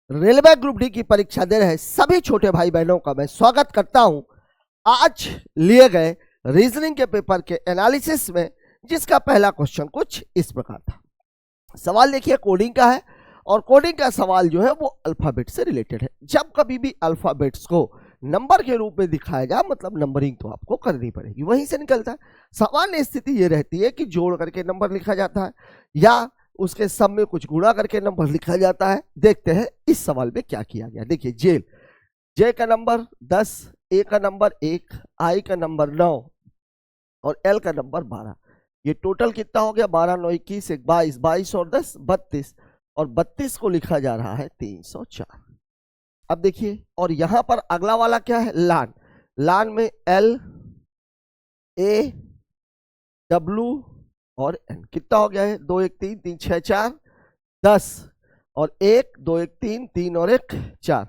Railway group D की परीक्षा दे रहे सभी छोटे भाई बहनों का मैं स्वागत करता हूं आज लिए गए रीजनिंग के पेपर के एनालिसिस में, जिसका पहला क्वेश्चन कुछ इस प्रकार था। सवाल देखिए कोडिंग का है और कोडिंग का सवाल जो है वो अल्फाबेट से रिलेटेड है। जब कभी भी अल्फाबेट्स को नंबर के रूप में दिखाया जाए मतलब नंबरिंग तो आपको करनी पड़ेगी, वहीं से निकलता है। सामान्य स्थिति ये रहती है कि जोड़ करके नंबर लिखा जाता है या उसके सब में कुछ गुणा करके नंबर लिखा जाता है। देखते हैं इस सवाल में क्या किया गया। देखिए जेल, जे का नंबर 10, ए का नंबर 1, आई का नंबर 9 और एल का नंबर 12। ये टोटल कितना हो गया? 12 9 21 22, 22 और 10 32 और 32 को लिखा जा रहा है 304। अब देखिए और यहां पर अगला वाला क्या है? लान। लान में एल ए डब्ल्यू और एन कितना हो गया है? 2 1 3 3 6 4 10 और 1 2 1 3 3 और 1 4,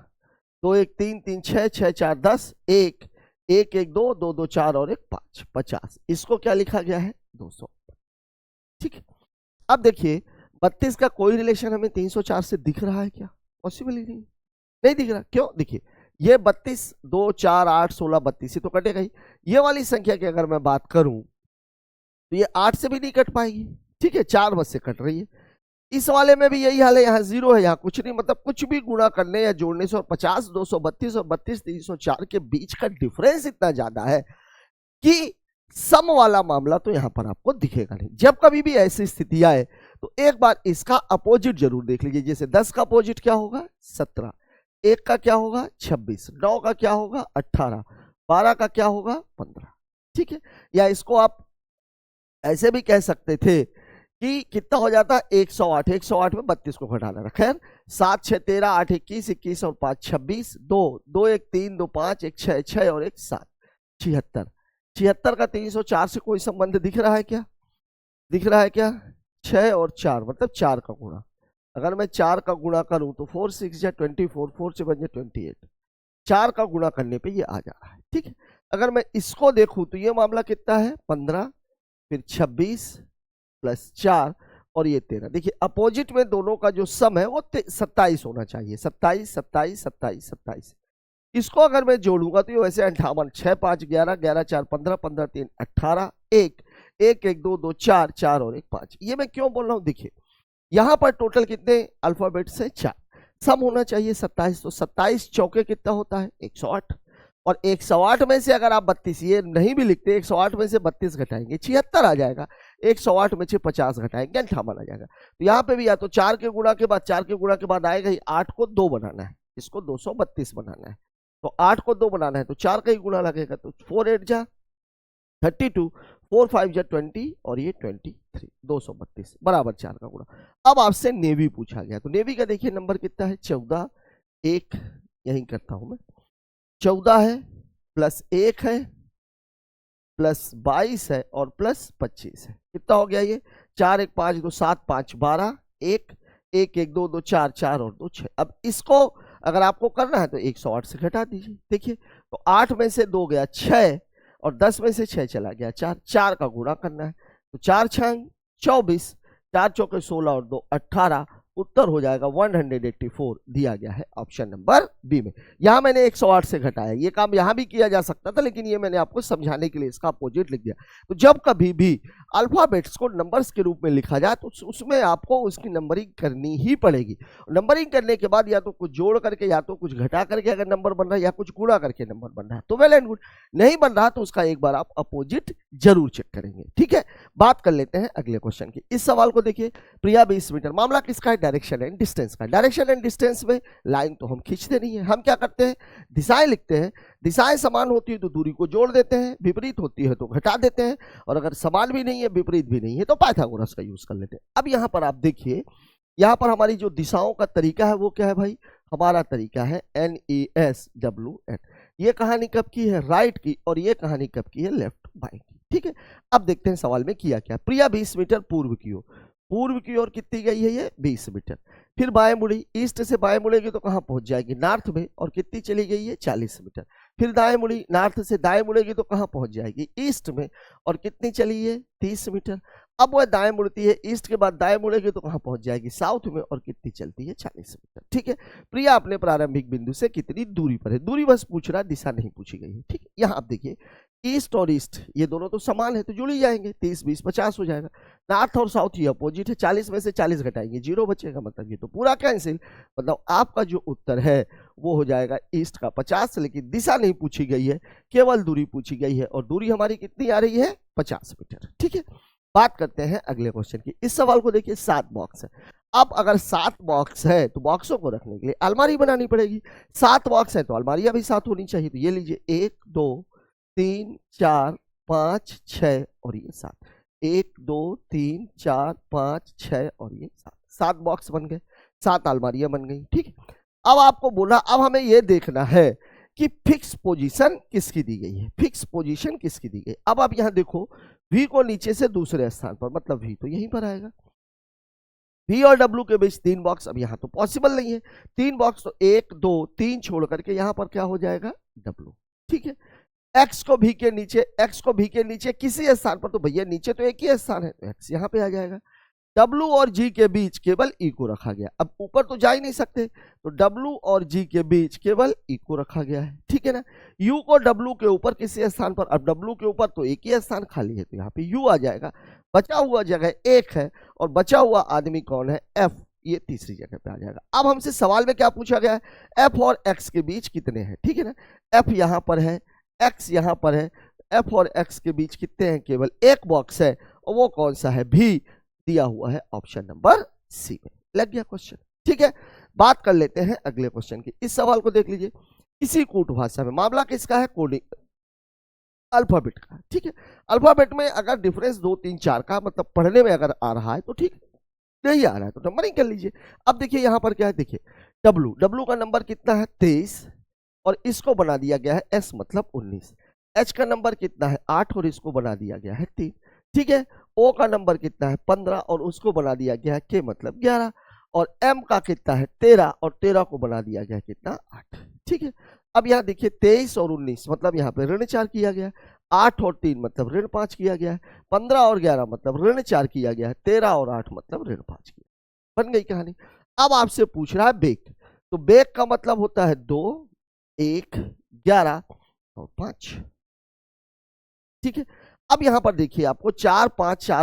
2 1 3 3 6 6 4 10 1 1 1 2 2 2 4 और 1 5 50। इसको क्या लिखा गया है? 200। ठीक है। अब देखिए 32 का कोई रिलेशन हमें 304 से दिख रहा है क्या? पॉसिबल ही नहीं दिख रहा। क्यों? देखिए ये 32 2 4 8 16 32 तो कटेगा ही। ये वाली संख्या की अगर मैं बात करूं तो ये 8 से भी नहीं कट पाएगी। ठीक है, 4 बस से कट रही है। इस वाले में भी यही हाल है, यहाँ 0 है, यहाँ कुछ नहीं, मतलब कुछ भी गुणा करने या जोड़ने से और 50 232 और 32 304 के बीच का डिफरेंस इतना ज्यादा है कि सम वाला मामला तो यहां पर आपको दिखेगा नहीं। जब कभी भी ऐसी स्थिति आए तो एक बार इसका अपोजिट जरूर देख लीजिए। जैसे 10 का अपोजिट क्या होगा? 17, 1 का क्या होगा? 26, 9 का क्या होगा? 18, 12 का क्या होगा? 15। ठीक है, या इसको आप ऐसे भी कह सकते थे कि कितना हो जाता? 108। 108 में 32 को घटाना था। खैर 7 6 13 8 21 21 और 5 26, 2 2 1 3 2 5 1 6 6 और 1 7 76। 76 का 304 से कोई संबंध दिख रहा है क्या? दिख रहा है क्या? 6 और 4 मतलब 4 का गुणा। अगर मैं 4 का गुणा करूं तो 4 6 या 24, 4 से बन जाए 28। 4 का गुणा करने पे ये आ जा रहा है। ठीक है, अगर मैं इसको देखूं तो ये मामला कितना है? 15 फिर 26 प्लस 4 और ये 13। देखिए अपोजिट में दोनों का जो सम है वो 27 होना चाहिए। 27 27 27 27। इसको अगर मैं जोड़ूंगा तो ये वैसे 58 6 5 11 11 4 15 15 3 18 1 1 1 2 2 4 4 और 1 5। ये मैं क्यों बोल रहा हूं? देखिए यहां पर टोटल कितने अल्फाबेट्स है? 4। सम होना चाहिए 27, तो 27 चौके कितना होता है? 108। और 108 में से अगर आप 32 ये नहीं भी लिखते, 108 में से 32 घटाएंगे 76 आ जाएगा। 108 में से 50 घटाएंगे 58 आ जाएगा। तो यहाँ पे भी या तो 4 के गुणा के बाद 4 के गुणा के बाद आएगा ही। 8 को 2 बनाना है, इसको 232 बनाना है, तो 8 को 2 बनाना है तो 4 का ही गुणा लगेगा। तो 4 8 जा 32, 4 5 जा 20 और ये 23, 232 बराबर 4 का गुणा। अब आपसे नेवी पूछा गया तो नेवी का देखिए नंबर कितना है? 14। 1 यहीं करता हूं मैं, 14 है प्लस 1 है प्लस 22 है और प्लस 25 है। कितना हो गया ये? 4 1 5 2 7 5 12 1 1 1 2 2 4 4 और 2 6। अब इसको अगर आपको करना है तो 108 से घटा दीजिए। देखिए तो 8 में से 2 गया 6 और 10 में से 6 चला गया 4। 4 का गुणा करना है तो 4 6 24, 4 चौके 16 और 2 18। उत्तर हो जाएगा 184 दिया गया है ऑप्शन नंबर बी में। यहां मैंने 108 से घटाया। ये काम यहां भी किया जा सकता था लेकिन ये मैंने आपको समझाने के लिए इसका अपोजिट लिख दिया। तो जब कभी भी अल्फाबेट्स को नंबर्स के रूप में लिखा जाए तो उसमें आपको उसकी नंबरिंग करनी ही पड़ेगी। नंबरिंग करने के बाद या तो कुछ जोड़ करके या तो कुछ घटा करके अगर नंबर बन रहा है या कुछ गुणा करके नंबर बन रहा है तो वेल एंड गुड। नहीं बन रहा तो उसका एक बार आप अपोजिट जरूर चेक करेंगे। ठीक है, बात कर लेते हैं अगले क्वेश्चन की। इस सवाल को देखिए, प्रिया 20 मीटर। मामला किसका है? डायरेक्शन एंड डिस्टेंस का। डायरेक्शन एंड डिस्टेंस में लाइन तो हम खींचते नहीं है, हम क्या करते हैं? दिशाएं लिखते हैं। दिशाएं समान होती है तो दूरी को जोड़ देते हैं, विपरीत होती है तो घटा देते हैं, और अगर समान भी नहीं है विपरीत भी नहीं है तो पाइथागोरस का यूज कर लेते हैं। अब यहां पर आप देखिए, यहां पर हमारी जो दिशाओं का तरीका है वो क्या है भाई? हमारा तरीका है NESWN। ये कहानी कब की है? राइट की, और ये कहानी कब की है? लेफ्ट बाई की। ठीक है, अब देखते हैं सवाल में किया क्या। प्रिया 20 मीटर पूर्व की ओर। पूर्व की ओर कितनी गई है? ये 20 मीटर। फिर बाएं मुड़ी, ईस्ट से बाएं मुड़ेगी तो कहां पहुंच जाएगी? नॉर्थ में, और कितनी चली गई है? 40 मीटर। फिर दाएं मुड़ी, नॉर्थ से दाएं मुड़ेगी तो कहां पहुंच जाएगी? ईस्ट में, और कितनी चली है? 30 मीटर। अब वह दाएं मुड़ती है, ईस्ट के बाद दाएं मुड़ेगी तो कहां पहुंच जाएगी? साउथ में, और कितनी चलती है? 40 मीटर। ठीक है, प्रिया अपने प्रारंभिक बिंदु से कितनी दूरी पर है, दूरी बस पूछ रहा है, दिशा नहीं पूछी गई है। ठीक है, यहाँ आप देखिए ईस्ट और ईस्ट ये दोनों तो समान है तो जुड़ ही जाएंगे, 30 20 50 हो जाएगा। नॉर्थ और साउथ ये अपोजिट है, 40 में से 40 घटाएंगे 0 बचेगा, मतलब ये तो पूरा कैंसिल। मतलब आपका जो उत्तर है वो हो जाएगा ईस्ट का 50, लेकिन दिशा नहीं पूछी गई है, केवल दूरी पूछी गई है और दूरी हमारी कितनी आ रही है 50 मीटर। ठीक है, बात करते हैं अगले क्वेश्चन की। इस सवाल को देखिए 7 बॉक्स है। अब अगर 7 बॉक्स है तो बॉक्सों को रखने के लिए अलमारी बनानी पड़ेगी। 7 बॉक्स है तो अलमारियां भी 7 होनी चाहिए। तो ये लीजिए 1 2 3 4 5 6 और ये 7, 1 2 3 4 5 6 और ये 7 बॉक्स बन गए, 7 अलमारियां बन गई। ठीक है, अब आपको बोला, अब हमें ये देखना है कि फिक्स पोजीशन किसकी दी गई है, फिक्स पोजीशन किसकी दी गई। अब आप यहां देखो V को नीचे से दूसरे स्थान पर, मतलब V तो यहीं पर आएगा। V और W के बीच 3 बॉक्स, अब यहां तो पॉसिबल नहीं है 3 बॉक्स, तो 1 2 3 छोड़ करके यहां पर क्या हो जाएगा W। ठीक है, x को V के नीचे किसी स्थान पर, तो भैया नीचे तो एक ही स्थान है तो x यहां पे आ जाएगा। W और G के बीच केवल E को रखा गया, अब ऊपर तो जा ही नहीं सकते तो W और G के बीच केवल E को रखा गया है। ठीक है ना, U को W के ऊपर किसी स्थान पर, अब W के ऊपर तो एक ही स्थान खाली है तो यहाँ पे U आ जाएगा, बचा हुआ जगह 1 है और बचा हुआ आदमी कौन है F, ये तीसरी जगह पे आ जाएगा। अब हमसे सवाल में क्या पूछा गया है, F और X के बीच कितने हैं। ठीक है ना, F यहाँ पर है, X यहाँ पर है, F और X के बीच कितने हैं, केवल एक बॉक्स है और वो कौन सा है, भी दिया हुआ है ऑप्शन नंबर सी में। लग गया क्वेश्चन। ठीक है, बात कर लेते हैं अगले क्वेश्चन की। इस सवाल को देख लीजिए, किसी कूट भाषा में मामला किसका है, कोडिंग अल्फाबेट का। ठीक है, अल्फाबेट में अगर डिफरेंस 2 3 4 का, मतलब पढ़ने में अगर आ रहा है तो ठीक, नहीं आ रहा है तो नंबरिंग कर लीजिए। अब देखिए यहाँ पर क्या है, देखिए W का नंबर कितना है 23 और इसको बना दिया गया है S मतलब 19। H का नंबर कितना है 8 और इसको बना दिया गया है 3। ठीक है, O का नंबर कितना है 15 और उसको बना दिया गया है K मतलब 11 और M का कितना है 13 और 13 को बना दिया गया है कितना 8। ठीक है, अब यहाँ देखिए 23 और 19 मतलब यहाँ पे ऋण 4 किया गया है, 8 और 3 मतलब ऋण 5 किया गया है, 15 और 11 मतलब ऋण 4 किया गया है, 13 और 8 मतलब ऋण 5 किया। बन गई कहानी। अब आपसे पूछ रहा है बेक, तो बेक का मतलब होता है 2 1 11 और 5। ठीक है, अब यहां पर देखिए आपको 4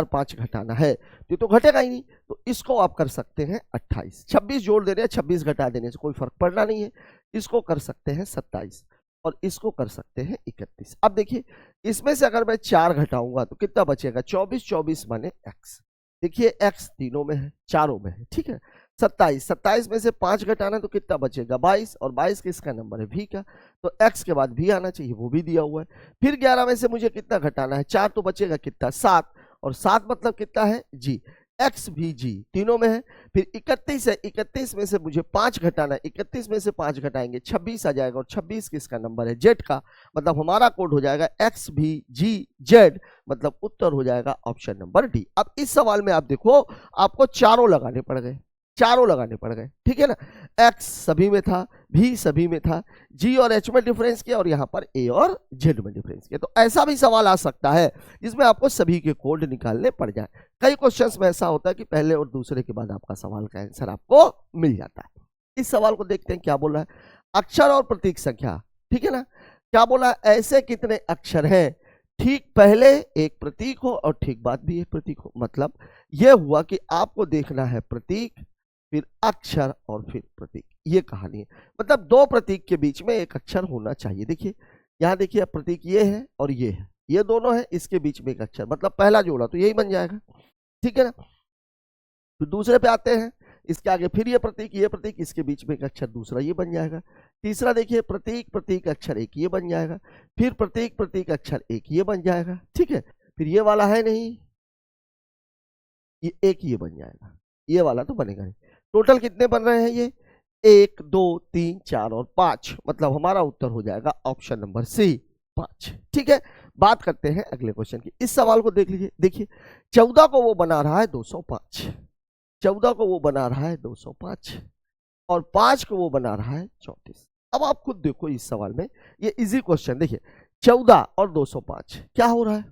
5 घटाना है तो घटेगा ही नहीं, तो इसको आप कर सकते हैं 28, 26 जोड़ देने 26 घटा देने से कोई फर्क पड़ना नहीं है। इसको कर सकते हैं 27 और इसको कर सकते हैं 31। अब देखिए इसमें से अगर मैं 4 घटाऊंगा तो कितना बचेगा 24, 24 माने x। देखिए x तीनों में है, चारों में है। ठीक है, 27 में से 5 घटाना तो कितना बचेगा 22 और 22 किसका नंबर है v का, तो x के बाद v आना चाहिए, वो भी दिया हुआ है। फिर 11 में से मुझे कितना घटाना है 4 तो बचेगा कितना 7 और 7 मतलब कितना है g, x भी g तीनों में है। फिर 31 है, 31 में से मुझे 5 घटाना है, 31 में से 5 घटाएंगे 26 आ जाएगा और 26 किसका नंबर है z का, मतलब हमारा कोड हो जाएगा x भी g z, मतलब उत्तर हो जाएगा ऑप्शन नंबर डी। अब इस सवाल में आप देखो आपको चारों लगाने पड़ गए, चारों लगाने पड़ गए। ठीक है ना, x सभी में था, v सभी में था, g और h में डिफरेंस किया और यहाँ पर a और z में डिफरेंस किया। तो ऐसा भी सवाल आ सकता है जिसमें आपको सभी के कोड निकालने पड़ जाए। कई क्वेश्चंस में ऐसा होता है कि पहले और दूसरे के बाद आपका सवाल का आंसर आपको मिल जाता है। इस सवाल को देखते हैं क्या बोला है, अक्षर और प्रतीक संख्या। ठीक है ना, क्या बोला है, ऐसे कितने अक्षर हैं ठीक पहले एक प्रतीक हो और ठीक बाद भी एक प्रतीक हो। मतलब यह हुआ कि आपको देखना है प्रतीक फिर अक्षर और फिर प्रतीक, ये कहानी है। मतलब दो प्रतीक के बीच में एक अक्षर होना चाहिए। देखिए यहाँ देखिए प्रतीक ये है और ये है, ये दोनों है, इसके बीच में एक अक्षर, मतलब पहला जोड़ा तो यही बन जाएगा। ठीक है ना, फिर दूसरे पे आते हैं, इसके आगे फिर ये प्रतीक, इसके बीच में एक अक्षर दूसरा ये बन जाएगा। तीसरा देखिए प्रतीक प्रतीक अक्षर एक ये बन जाएगा, फिर प्रतीक प्रतीक अक्षर एक ये बन जाएगा। ठीक है, फिर ये वाला है नहीं, ये एक ये बन जाएगा, ये वाला तो बनेगा नहीं। टोटल कितने बन रहे हैं ये 1 2 3 4 और 5, मतलब हमारा उत्तर हो जाएगा ऑप्शन नंबर सी 5। ठीक है, बात करते हैं अगले क्वेश्चन की। इस सवाल को देख लीजिए, देखिए 14 को वो बना रहा है 205, 14 को वो बना रहा है 205 और 5 को वो बना रहा है 34। अब आप खुद देखो इस सवाल में, ये इजी क्वेश्चन, देखिए 14 और 205 क्या हो रहा है,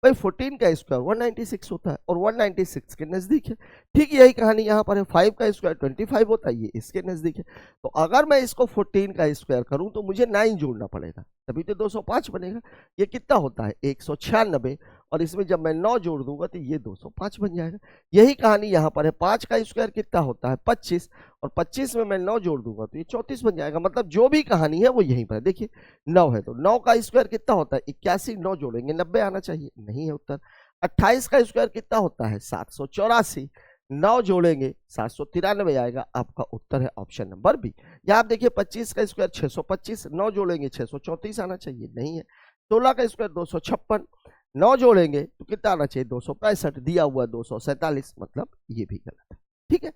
भाई 14 का स्क्वायर 196 होता है और 196 के नजदीक है। ठीक यही कहानी यहाँ पर है, 5 का स्क्वायर 25 होता है, ये इसके नजदीक है। तो अगर मैं इसको 14 का स्क्वायर करूं तो मुझे 9 जोड़ना पड़ेगा, तभी तो 205 बनेगा। ये कितना होता है 196, और इसमें जब मैं 9 जोड़ दूंगा तो ये 205 बन जाएगा। यही कहानी यहाँ पर है, 5 का स्क्वायर कितना होता है 25, और 25 में मैं 9 जोड़ दूंगा तो ये 34 बन जाएगा। मतलब जो भी कहानी है वो यहीं पर है। देखिए 9 है तो 9 का स्क्वायर कितना होता है 81, 9 जोड़ेंगे 90 आना चाहिए, नहीं है उत्तर। 28 का स्क्वायर कितना होता है 784, 9 जोड़ेंगे 793 आएगा, आपका उत्तर है ऑप्शन नंबर बी। यहाँ आप देखिए 25 का स्क्वायर 625, 9 जोड़ेंगे 634 आना चाहिए, नहीं है। 16 का स्क्वायर 256, 9 जोड़ेंगे तो कितना आना चाहिए 265, दिया हुआ 247, मतलब ये भी गलत है। ठीक है,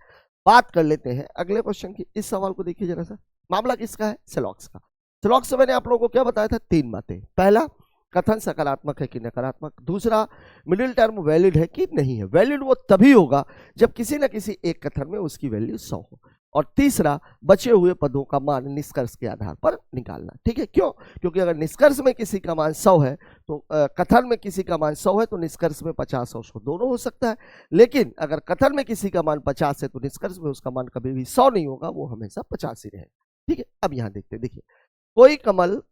बात कर लेते हैं अगले क्वेश्चन की। इस सवाल को देखिए जरा सा, मामला किसका है सेलॉक्स का। सेलॉक्स से मैंने आप लोगों को क्या बताया था, 3 बातें। पहला, कथन सकारात्मक है कि नकारात्मक। दूसरा, मिडिल टर्म वैलिड है कि नहीं है। वैलिड वो तभी होगा जब किसी न किसी एक कथन में उसकी वैल्यू 100 हो। और तीसरा, बचे हुए पदों का मान निष्कर्ष के आधार पर निकालना। ठीक है, क्यों? क्योंकि अगर निष्कर्ष में किसी का मान 100 है तो कथन में किसी का मान 100 है तो निष्कर्ष में 50 और 100 दोनों हो सकता है। लेकिन अगर कथन में किसी का मान 50 है तो निष्कर्ष में उसका मान कभी भी 100 नहीं होगा, वो हमेशा 50 ही रहेगा। ठीक है, अब यहां देखते हैं। देखिए, कोई कमल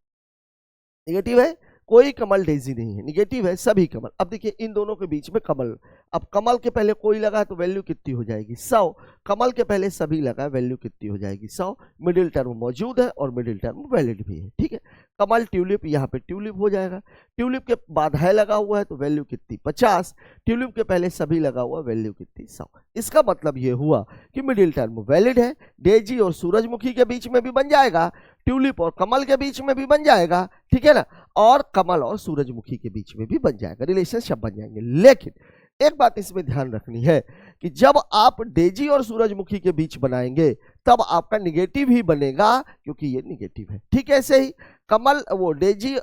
नेगेटिव है, कोई कमल डेजी नहीं है, निगेटिव है सभी कमल। अब देखिए इन दोनों के बीच में कमल, अब कमल के पहले कोई लगा तो वैल्यू कितनी हो जाएगी 100, कमल के पहले सभी लगा वैल्यू कितनी हो जाएगी 100। मिडिल टर्म मौजूद है और मिडिल टर्म वैलिड भी है। ठीक है, कमल ट्यूलिप, यहाँ पे ट्यूलिप हो जाएगा। ट्यूलिप के बाद है लगा हुआ है तो वैल्यू कितनी 50, ट्यूलिप के पहले सभी लगा हुआ वैल्यू कितनी 100। इसका मतलब ये हुआ कि मिडिल टर्म वैलिड है। डेजी और सूरजमुखी के बीच में भी बन जाएगा, ट्यूलिप और कमल के बीच में भी बन जाएगा, ठीक है ना, और कमल और सूरजमुखी के बीच में भी बन जाएगा, रिलेशनशिप बन जाएंगे। लेकिन एक बात इसमें ध्यान रखनी है कि जब आप डेजी और सूरजमुखी के बीच बनाएंगे तब आपका निगेटिव ही बनेगा, क्योंकि ये निगेटिव है। ठीक है, ऐसे ही कमल वो डेजी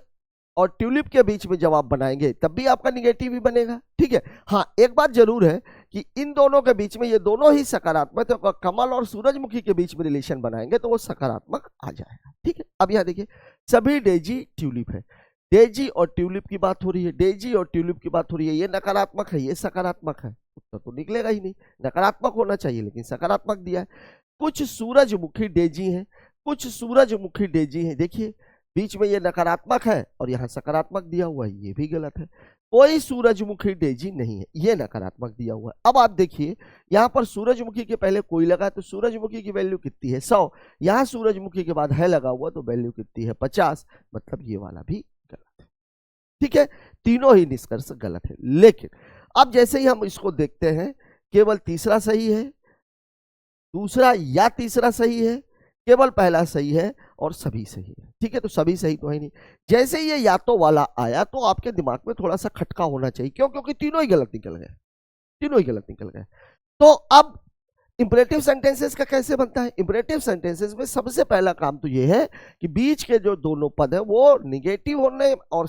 और ट्यूलिप के बीच में जब आप बनाएंगे तब भी आपका निगेटिव ही बनेगा। ठीक है, हाँ एक बात जरूर है कि इन दोनों के बीच में ये दोनों ही सकारात्मक है, तो कमल और सूरजमुखी के बीच में रिलेशन बनाएंगे तो वो सकारात्मक आ जाएगा। ठीक है, अब यहाँ देखिए सभी डेजी ट्यूलिप है, डेजी और ट्यूलिप की बात हो रही है, डेजी और ट्यूलिप की बात हो रही है, ये नकारात्मक है ये सकारात्मक है, उत्तर तो निकलेगा ही नहीं, नकारात्मक होना चाहिए लेकिन सकारात्मक दिया है। कुछ सूरजमुखी डेजी हैं, कुछ सूरजमुखी डेजी हैं, देखिए बीच में ये नकारात्मक है और यहाँ सकारात्मक दिया हुआ है, ये भी गलत है। कोई सूरजमुखी डेजी नहीं है, ये नकारात्मक दिया हुआ है। अब आप देखिए यहाँ पर सूरजमुखी के पहले कोई लगा तो सूरजमुखी की वैल्यू कितनी है 100, यहाँ सूरजमुखी के बाद है लगा हुआ तो वैल्यू कितनी है 50, मतलब ये वाला भी गलत है। ठीक है, तीनों ही निष्कर्ष गलत है। लेकिन अब जैसे ही हम इसको देखते हैं, केवल तीसरा सही है, दूसरा या तीसरा सही है, केवल पहला सही है और सभी सही है। ठीक है, तो सभी सही तो है नहीं। जैसे ये या तो वाला आया तो आपके दिमाग में थोड़ा सा खटका होना चाहिए, क्यों? क्योंकि तीनों ही गलत निकल गए, तीनों ही गलत निकल गए। तो अब इंपरेटिव सेंटेंसेस का कैसे बनता है? इंपरेटिव सेंटेंसेस में सबसे पहला काम तो ये है कि बीच के जो दोनों पद है वो निगेटिव होने और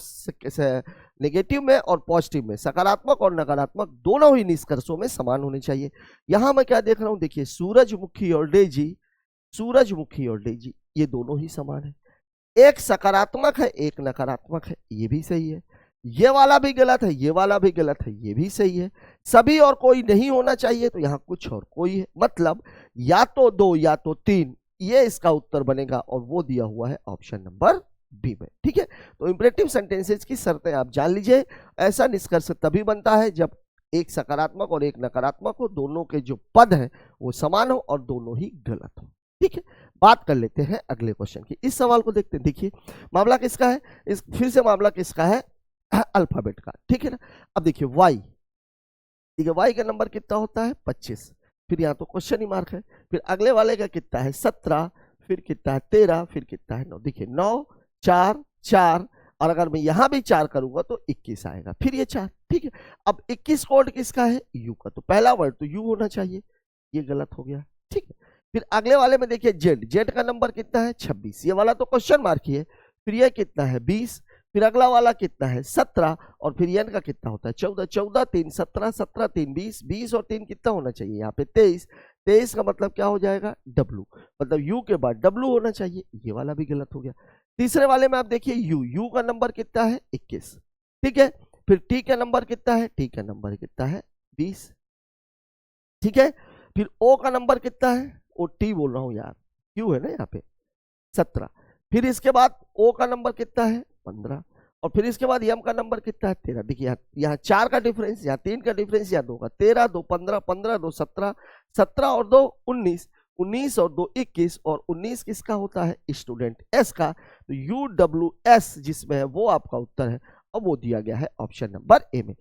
नेगेटिव में और पॉजिटिव में, सकारात्मक और नकारात्मक दोनों ही निष्कर्षों में समान होने चाहिए। यहां मैं क्या देख रहा हूं, देखिए सूरजमुखी और डेजी, सूरजमुखी और डेजी ये दोनों ही समान है, एक सकारात्मक है एक नकारात्मक है, ये भी सही है। ये वाला भी गलत है, ये वाला भी गलत है, ये भी सही है। सभी और कोई नहीं होना चाहिए तो यहाँ कुछ और कोई है, मतलब या तो 2 या तो 3, ये इसका उत्तर बनेगा और वो दिया हुआ है ऑप्शन नंबर बी में। ठीक है, तो इंपरेटिव सेंटेंसेस की शर्तें आप जान लीजिए। ऐसा निष्कर्ष तभी बनता है जब एक सकारात्मक और एक नकारात्मक हो, दोनों के जो पद हैं वो समान हो और दोनों ही गलत हो। ठीक है, बात कर लेते हैं अगले क्वेश्चन की। इस सवाल को देखते हैं। देखिए मामला किसका है, इस फिर से मामला किसका है, अल्फाबेट का। ठीक है ना, अब देखिए वाई, ठीक है, वाई का नंबर कितना होता है 25, फिर यहाँ तो क्वेश्चन ही मार्क है, फिर अगले वाले का कितना है 17, फिर कितना है 13, फिर कितना है 9। देखिए 9 4 4, और अगर मैं यहां भी 4 करूंगा तो 21 आएगा, फिर ये 4। ठीक है, अब 21 कोड किसका है, यू का, तो पहला वर्ड तो यू होना चाहिए, ये गलत हो गया। ठीक है, फिर अगले वाले में देखिए जेड, जेड का नंबर कितना है 26, ये वाला तो क्वेश्चन मार्क ही है, फिर ये कितना है 20, फिर अगला वाला कितना है 17, और फिर एन का कितना होता है 14, 14 3 17, 17 3 20, 20 और 3 कितना होना चाहिए यहाँ पे 23, 23 का मतलब क्या हो जाएगा डब्लू, मतलब यू के बाद डब्लू होना चाहिए, ये वाला भी गलत हो गया। तीसरे वाले में आप देखिए यू, यू का नंबर कितना है 21। ठीक है, फिर टी का नंबर कितना है, टी का नंबर कितना है 20, ठीक है। फिर ओ का नंबर कितना है, ओ टी बोल रहा हूं यार, क्यों है ना यहाँ पे 17। फिर इसके बाद ओ का नंबर कितना है 15, और फिर इसके बाद यम का नंबर कितना है 13। देखिए यहाँ 4 का डिफरेंस, यहाँ 3 का डिफरेंस, यहाँ 2 का, 13 2 15, 15 2 17, 17 और 2 19, 19 और 2 21, और 19 किसका होता है स्टूडेंट एस का। तो UWS जिसमें है वो आपका उत्तर है, और वो दिया गया है ऑप्शन नंबर ए में।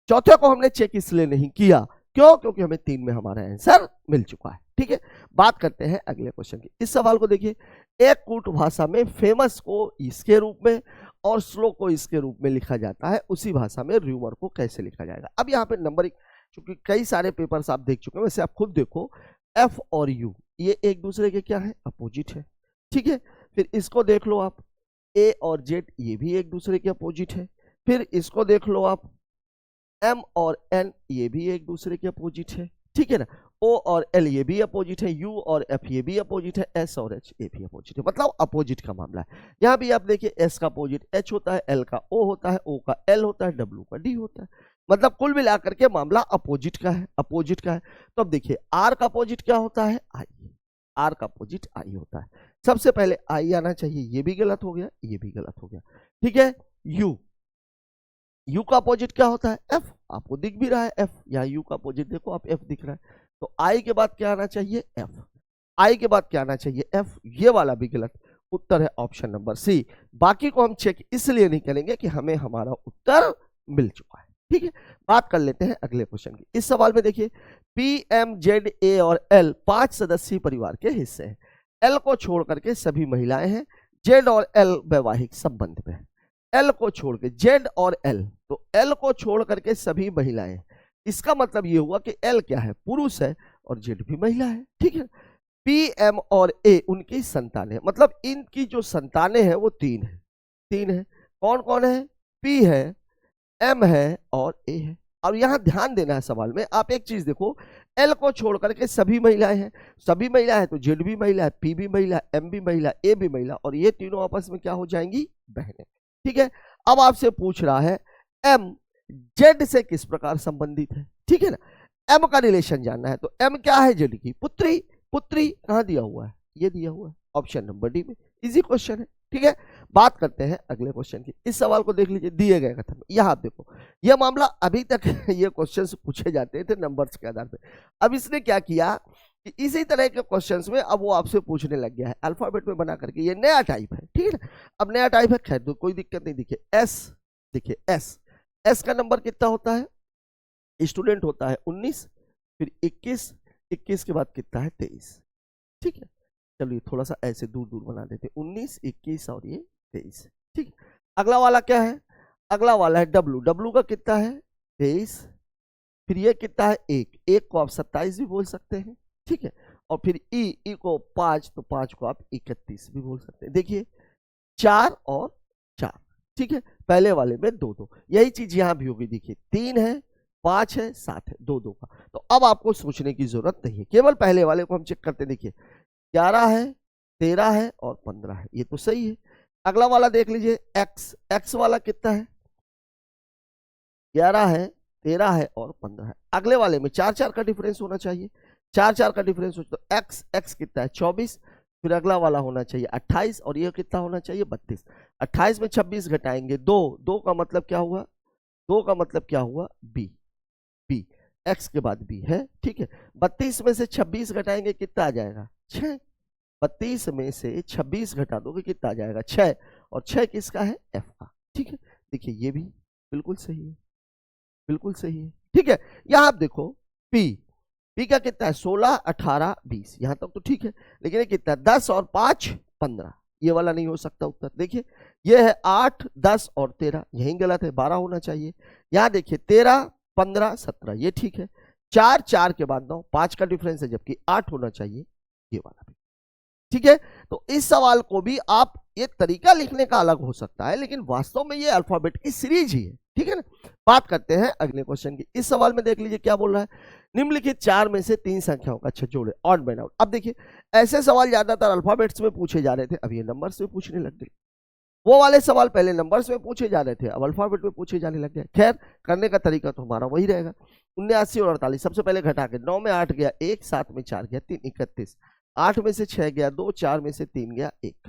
चौथे को हमने चेक इसलिए नहीं किया, क्यों, क्योंकि हमें 3 में हमारा आंसर मिल चुका है, ठीक है। बात करते हैं अगले क्वेश्चन की। इस सवाल को देखिए, एक कूट भाषा में फेमस को इसके रूप में और स्लो को इसके रूप में लिखा जाता है, उसी भाषा में र्यूमर को कैसे लिखा जाएगा। अब यहाँ पे नंबरिंग, चूंकि कई सारे पेपर्स आप देख चुके हैं, वैसे आप खुद देखो, एफ और यू ये एक दूसरे के क्या है, अपोजिट है, ठीक है। फिर इसको देख लो आप, ए और जेड ये भी एक दूसरे के अपोजिट है। फिर इसको देख लो आप, एम और एन ये भी एक दूसरे के अपोजिट है, ठीक है ना। ओ और एल ये भी अपोजिट है, यू और एफ ये भी अपोजिट है, एस और एच ये भी अपोजिट है, मतलब अपोजिट का मामला है। यहाँ भी आप देखिए, एस का अपोजिट एच होता है, एल का ओ होता है, ओ का एल होता है, डब्ल्यू का डी होता है, मतलब कुल मिलाकर के मामला अपोजिट का है, अपोजिट का है। तो अब देखिए आर का अपोजिट क्या होता है, आई, आर का अपोजिट आई होता है। सबसे पहले आई आना चाहिए, ये भी गलत हो गया, ये भी गलत हो गया, ठीक है। यू, यू का अपोजिट क्या होता है, एफ, आपको दिख भी रहा है एफ, या यू का अपोजिट देखो आप, एफ दिख रहा है। तो आई के बाद क्या आना चाहिए, एफ, आई के बाद क्या आना चाहिए, एफ, ये वाला भी गलत। उत्तर है ऑप्शन नंबर सी। बाकी को हम चेक इसलिए नहीं करेंगे कि हमें हमारा उत्तर मिल चुका है, ठीक है। बात कर लेते हैं अगले क्वेश्चन की। इस सवाल में देखिए, पी एम जेड ए और एल 5 सदस्यीय परिवार के हिस्से हैं। एल को छोड़ करके सभी महिलाएं हैं, जेड और एल वैवाहिक संबंध में है। एल को छोड़ के, जेड और एल, तो एल को छोड़ करके सभी महिलाएं, इसका मतलब ये हुआ कि एल क्या है, पुरुष है, और जेड भी महिला है, ठीक है। पी एम और ए उनकी संतानें, मतलब इनकी जो संतानें हैं वो 3 है, 3 है। कौन कौन है, पी है, एम है और ए है। अब यहां ध्यान देना है सवाल में, आप एक चीज देखो, एल को छोड़ करके सभी महिलाएं हैं, सभी महिला है तो जेड भी महिला है, पी भी महिला, एम भी महिला, ए भी महिला, और ये तीनों आपस में क्या हो जाएंगी, बहनें, ठीक है। अब आपसे पूछ रहा है एम जेड से किस प्रकार संबंधित है, ठीक है ना। एम का रिलेशन जानना है, तो एम क्या है, जेड की पुत्री, पुत्री कहां दिया हुआ है, ये दिया हुआ है ऑप्शन नंबर डी में, इजी क्वेश्चन है, ठीक है। बात करते हैं अगले क्वेश्चन की। इस सवाल को देख लीजिए, दिए गए कथन में, यहां देखो यह मामला अभी तक ये क्वेश्चंस पूछे जाते थे नंबर्स के आधार पे। अब इसने क्या किया कि इसी तरह के क्वेश्चंस में अब वो आपसे पूछने लग गया है अल्फाबेट में बना करके, ये नया टाइप है, ठीक है ना। अब नया टाइप है, खैर तो कोई दिक्कत नहीं। देखिए एस, देखिए एस, एस का नंबर कितना होता है, स्टूडेंट होता है 19, फिर 21, 21 के बाद कितना है 23, ठीक है। चलिए थोड़ा सा ऐसे दूर दूर बना देते, 19, 21 और ये 23, ठीक है। अगला वाला क्या है, अगला वाला है डब्लू, डब्लू का कितना है 23, फिर ये कितना है 1, 1 को आप 27 भी बोल सकते हैं, ठीक है। और फिर ई को 5, तो 5 को आप 31 भी बोल सकते हैं। देखिए 4 और 4, ठीक है, पहले वाले में 2 2, यही चीज यहां भी होगी। देखिए 3 है, 5 है, 7 है, 2 2 का। तो अब आपको सोचने की जरूरत नहीं है, केवल पहले वाले को हम चेक करते हैं। देखिए 11 है, 13 है और 15 है, ये तो सही है। अगला वाला देख लीजिए एक्स, एक्स वाला कितना है, 11 है, 13 है और 15 है। अगले वाले में 4 4 का डिफरेंस होना चाहिए, 4 4 का डिफरेंस हो, तो एक्स, एक्स कितना है 24, फिर अगला वाला होना चाहिए 28, और ये कितना होना चाहिए 32। 28 में 26 घटाएंगे 2, 2 का मतलब क्या हुआ, 2 का मतलब क्या हुआ बी, बी, एक्स के बाद बी है, ठीक है। 32 में से 26 घटाएंगे कितना आ जाएगा 6, 32 में से 26 घटा दोगे कितना आ जाएगा 6, और 6 किसका है एफ का, ठीक है। देखिए ये भी बिल्कुल सही है, बिल्कुल सही है, ठीक है। यहां आप देखो पी, पी का कितना है 16, 18, 20, यहां तक तो ठीक है, लेकिन ये कितना 10 और 5 15, ये वाला नहीं हो सकता उत्तर। देखिए ये है 8, 10 और 13, यही गलत है, 12 होना चाहिए। यहां देखिए 13, 15, 17, ये ठीक है। 4 4 के बाद 9, 5 का डिफरेंस है, जबकि 8 होना चाहिए, ये वाला भी, ठीक है। तो इस सवाल को भी आप, ये तरीका लिखने का अलग हो सकता है, लेकिन वास्तव में ये अल्फाबेट की सीरीज ही है, ठीक है ना। बात करते हैं अगले क्वेश्चन की। इस सवाल में देख लीजिए क्या बोल रहा है, निम्नलिखित 4 में से 3 संख्याओं का अच्छा जोड़े, ऑड मैन आउट। अब देखिए ऐसे सवाल ज्यादातर अल्फाबेट्स में पूछे जा रहे थे, अब ये नंबर्स में पूछने लग गए, वो वाले सवाल पहले नंबर्स में पूछे जा रहे थे, अब अल्फाबेट में पूछे जाने लग गए। खैर, करने का तरीका तो हमारा वही रहेगा। 79 और 48 सबसे पहले घटा के, 9 में 8 गया 1, 7 में 4 गया 3, 31, 8 में से 6 गया 2, 4 में से 3 गया 1,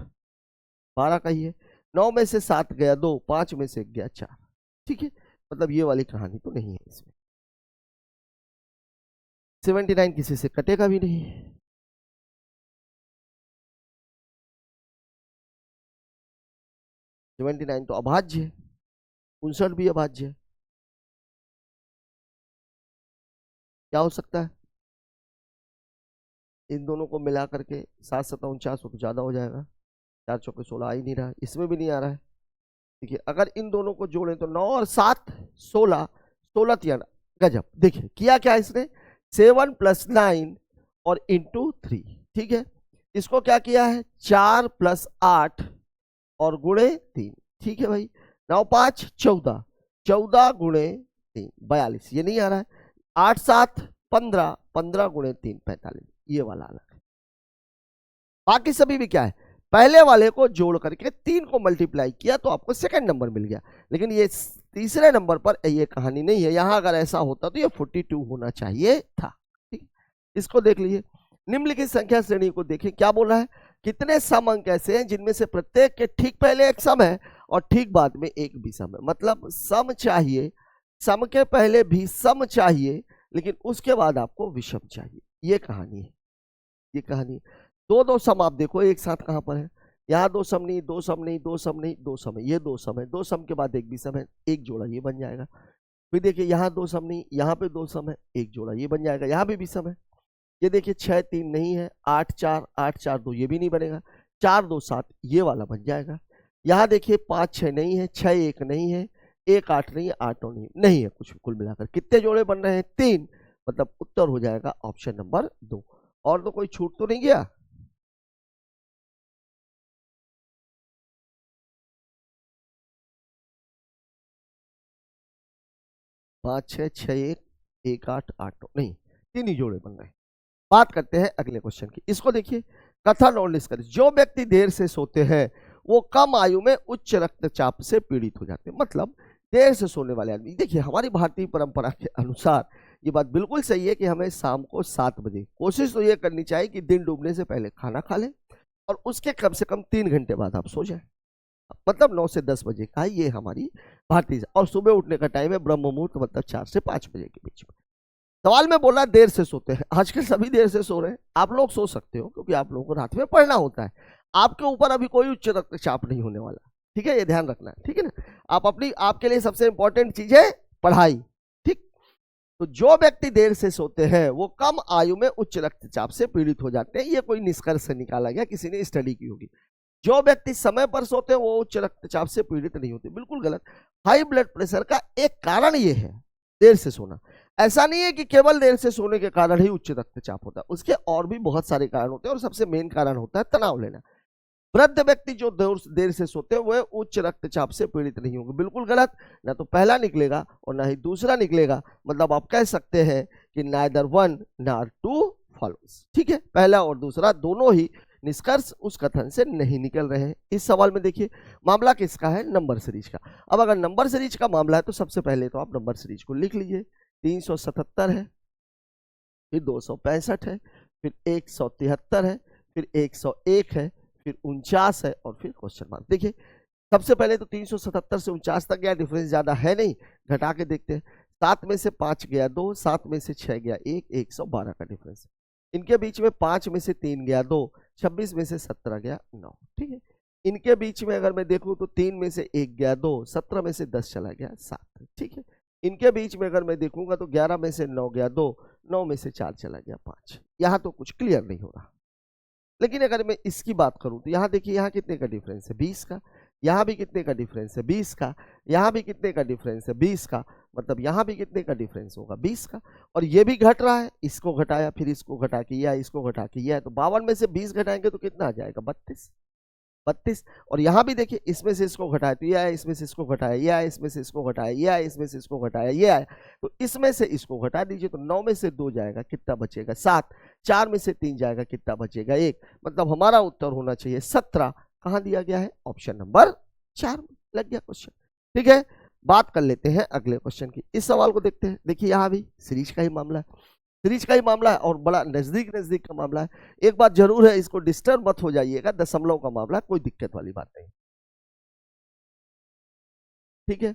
12 का ही है। 9 में से 7 गया 2, 5 में से 1 गया 4। ठीक है, मतलब ये वाली कहानी तो नहीं है इसमें। 79 किसी से कटेगा भी नहीं। 79 तो अभाज्य है, 59 भी अभाज्य है। क्या हो सकता है? इन दोनों को मिला करके 7 7 49 तो ज्यादा हो जाएगा। 4 चौके 16 आ ही नहीं रहा है, इसमें भी नहीं आ रहा है। देखिए, अगर इन दोनों को जोड़ें तो 9 और 7 16, 16 तिया गजब। देखिए किया क्या इसने, 7 + 9 और इंटू 3। ठीक है, इसको क्या किया है, 4 + 8 और गुणे 3। ठीक है भाई, 9 5 14, 14 गुणे 3 42, ये नहीं आ रहा है। 8 7 15, 15 गुणे 3 45, ये वाला अलग है। बाकी सभी भी क्या है, पहले वाले को जोड़ करके 3 को मल्टीप्लाई किया तो आपको सेकंड नंबर मिल गया। लेकिन ये तीसरे नंबर पर ये कहानी नहीं है। यहां अगर ऐसा होता तो ये 42 होना चाहिए था। ठीक, इसको देख लीजिए। निम्नलिखित संख्या श्रेणी को देखें, क्या बोल रहा है, कितने सम अंक ऐसे हैं जिनमें से प्रत्येक के ठीक पहले एक सम है और ठीक बाद में एक भी सम है। मतलब सम चाहिए, सम के पहले भी सम चाहिए, लेकिन उसके बाद आपको विषम चाहिए। ये कहानी है, ये कहानी। दो दो सम आप देखो एक साथ कहां पर है, यहाँ 2 सम नहीं, 2 सम नहीं, 2 सम नहीं, 2 सम है, ये 2 सम है, 2 सम के बाद एक भी सम है, एक जोड़ा ये बन जाएगा। फिर देखिए यहाँ 2 सम नहीं, यहाँ पे 2 सम है, एक जोड़ा ये बन जाएगा, यहाँ भी सम है। ये देखिए 6 3 नहीं है, 8 4, 8 4 2, ये भी नहीं बनेगा, 4 2 7 ये वाला बन जाएगा। यहाँ देखिए 5 6 नहीं है, 6 1 नहीं है, 1 8 नहीं है, 8 9 नहीं है। कुछ कुल मिलाकर कितने जोड़े बन रहे हैं, 3। मतलब उत्तर हो जाएगा ऑप्शन नंबर 2। और तो कोई छूट तो नहीं गया। 5 6 6 1 1 8 8 9 नहीं, 3 ही जोड़े बन रहे हैं। बात करते हैं अगले क्वेश्चन की। इसको देखिए, कथन और निष्कर्ष। जो व्यक्ति देर से सोते हैं वो कम आयु में उच्च रक्तचाप से पीड़ित हो जाते हैं। मतलब देर से सोने वाले आदमी, देखिए हमारी भारतीय परंपरा के अनुसार ये बात बिल्कुल सही है कि हमें शाम को 7 बजे, कोशिश तो ये करनी चाहिए कि दिन डूबने से पहले खाना खा लें और उसके कम से कम 3 घंटे बाद आप सो जाएं। मतलब 9 से 10 बजे का ये हमारी भारतीय। और सुबह उठने का टाइम है ब्रह्म मुहूर्त, मतलब 4 से 5 बजे के बीच में। सवाल में बोला देर से सोते हैं, आजकल सभी देर से सो रहे हैं। आप लोग सो सकते हो क्योंकि आप लोगों को रात में पढ़ना होता है। आपके ऊपर अभी कोई उच्च रक्तचाप नहीं होने वाला, ठीक है, ये ध्यान रखना है, ठीक है ना। आप अपनी, आपके लिए सबसे इंपॉर्टेंट चीज है पढ़ाई, ठीक। तो जो व्यक्ति देर से सोते हैं वो कम आयु में उच्च रक्तचाप से पीड़ित हो जाते हैं। ये कोई निष्कर्ष निकाला गया, किसी ने स्टडी की होगी। जो व्यक्ति समय पर सोते हैं वो उच्च रक्तचाप से पीड़ित नहीं होते, बिल्कुल गलत। हाई ब्लड प्रेशर का एक कारण ये है देर से सोना। ऐसा नहीं है कि केवल देर से सोने के कारण ही उच्च रक्तचाप होता है, उसके और भी बहुत सारे कारण होते हैं और सबसे मेन कारण होता है तनाव लेना। वृद्ध व्यक्ति जो देर से सोते हैं वह उच्च रक्तचाप से पीड़ित नहीं होंगे, बिल्कुल गलत। ना तो पहला निकलेगा और ना ही दूसरा निकलेगा। मतलब आप कह सकते हैं कि neither one nor two follows, ठीक है। पहला और दूसरा दोनों ही निष्कर्ष उस कथन से नहीं निकल रहे हैं। इस सवाल में देखिए मामला किसका है, नंबर सीरीज का। अब अगर नंबर सीरीज का मामला है तो सबसे पहले तो आप नंबर सीरीज को लिख लीजिए। 377 है, फिर 265 है, फिर 173 है, फिर 101 है, फिर 49 है और फिर क्वेश्चन मार्क। देखिए सबसे पहले तो 377 से 49 तक गया, डिफरेंस ज्यादा है नहीं, घटा के देखते हैं। 7 में से 5 गया 2, 7 में से 6 गया 1, 112 का डिफरेंस। इनके बीच में 5 में से 3 गया 2, 26 में से 17 गया 9, ठीक है। इनके बीच में अगर मैं देखूं तो 3 में से 1 गया 2, 17 में से 10 चला गया 7, ठीक है। इनके बीच में अगर मैं देखूंगा तो 11 में से 9 गया 2, 9 में से 4 चला गया 5। यहां तो कुछ क्लियर नहीं हो रहा। लेकिन अगर मैं इसकी बात करूं तो यहां देखिए, यहां कितने का डिफरेंस है, 20 का। यहां भी कितने का डिफरेंस है, 20 का। यहां भी कितने का डिफरेंस है, 20 का। मतलब यहां भी कितने का डिफरेंस होगा, 20 का। और ये भी घट रहा है, इसको घटाया फिर इसको घटा के यह, इसको घटा के यह, तो 52 में से 20 घटाएंगे तो कितना आ जाएगा, 32। 32। और यहां भी देखिए, इसमें से इसको घटाया तो यह आया, इसमें से इसको घटाया यह आया, इसमें से इसको घटाया यह आया, इसमें से इसको घटाया यह आया, तो इसमें से इसको घटा दीजिए तो 9 में से 2 जाएगा, कितना बचेगा 7। 4 में से 3 जाएगा, कितना बचेगा 1। मतलब हमारा उत्तर होना चाहिए 17। कहां दिया गया है, ऑप्शन नंबर 4 में लग गया क्वेश्चन। ठीक है, बात कर लेते हैं अगले क्वेश्चन की। इस सवाल को देखते हैं। देखिए यहाँ भी सीरीज का ही मामला है, सीरीज का ही मामला है और बड़ा नजदीक नजदीक का मामला है। एक बात जरूर है, इसको डिस्टर्ब मत हो जाइएगा, दशमलव का मामला, कोई दिक्कत वाली बात नहीं। ठीक है,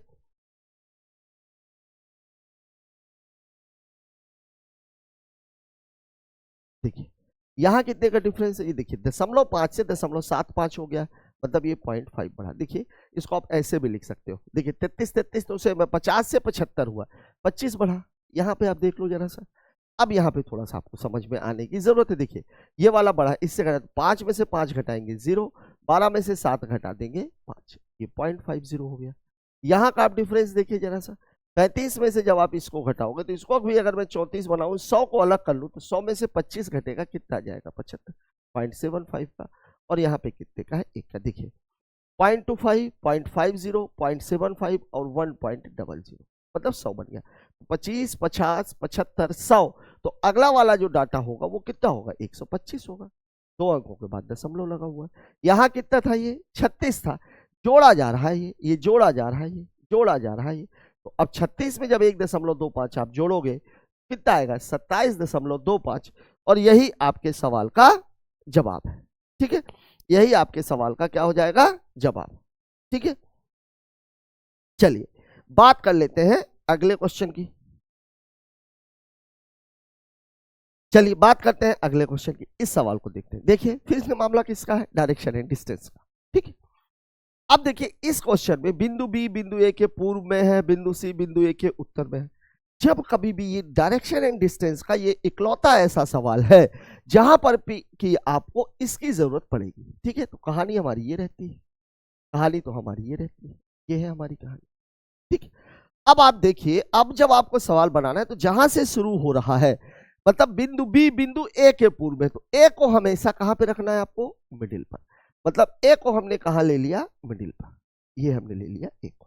देखिए यहाँ कितने का डिफरेंस है, ये देखिए 0.5 से 0.75 हो गया, मतलब ये 0.5 बढ़ा। देखिए इसको आप ऐसे भी लिख सकते हो, देखिए 33 तो उसे 50 से 75 हुआ, 25 बढ़ा। यहाँ पे आप देख लो जरा सा। अब यहाँ पे थोड़ा सा आपको समझ में आने की जरूरत है। देखिए ये वाला बढ़ा, इससे घटा, 5 में से 5 घटाएंगे 0, 12 में से 7 घटा देंगे 5, ये 0.50 हो गया। यहाँ का आप डिफरेंस देखिए जरा सा, 35 में से जब आप इसको घटाओगे तो इसको भी अगर मैं 34 बनाऊं, 100 को अलग कर लूं तो 100 में से 25 घटेगा, कितना आ जाएगा 75, 0.75 का। और यहाँ पे कितने का है, 1 का। देखिए 0.25, 0.50, 0.75 और 1.00, मतलब 100 बन गया। 25, 50, 75, 100, तो अगला वाला जो डाटा होगा वो कितना होगा, 125 होगा। 2 अंकों के बाद दशमलव लगा हुआ है। यहाँ कितना था, ये 36 था, जोड़ा जा रहा है, ये जोड़ा जा रहा है, ये जोड़ा जा रहा है। तो अब 36 में जब 1.25 आप जोड़ोगे कितना आएगा, 27.25, और यही आपके सवाल का जवाब है। ठीक है, यही आपके सवाल का क्या हो जाएगा, जवाब। ठीक है, चलिए बात कर लेते हैं अगले क्वेश्चन की। चलिए बात करते हैं अगले क्वेश्चन की। इस सवाल को देखते हैं। देखिए फिर से मामला किसका है, डायरेक्शन एंड डिस्टेंस का। ठीक है, अब देखिए इस क्वेश्चन में बिंदु बी बिंदु ए के पूर्व में है, बिंदु सी बिंदु ए के उत्तर में है। जब कभी भी ये डायरेक्शन एंड डिस्टेंस का ये इकलौता ऐसा सवाल है जहां पर कि आपको इसकी जरूरत पड़ेगी। ठीक है, तो कहानी हमारी ये रहती है, कहानी तो हमारी ये रहती है, ये है हमारी कहानी। ठीक है, अब आप देखिए, अब जब आपको सवाल बनाना है तो जहां से शुरू हो रहा है, मतलब बिंदु बी बिंदु ए के पूर्व में, तो ए को हमेशा कहां पे रखना है आपको, मिडिल पर। मतलब ए को हमने कहा ले लिया, मिडिल पर, ये हमने ले लिया ए को।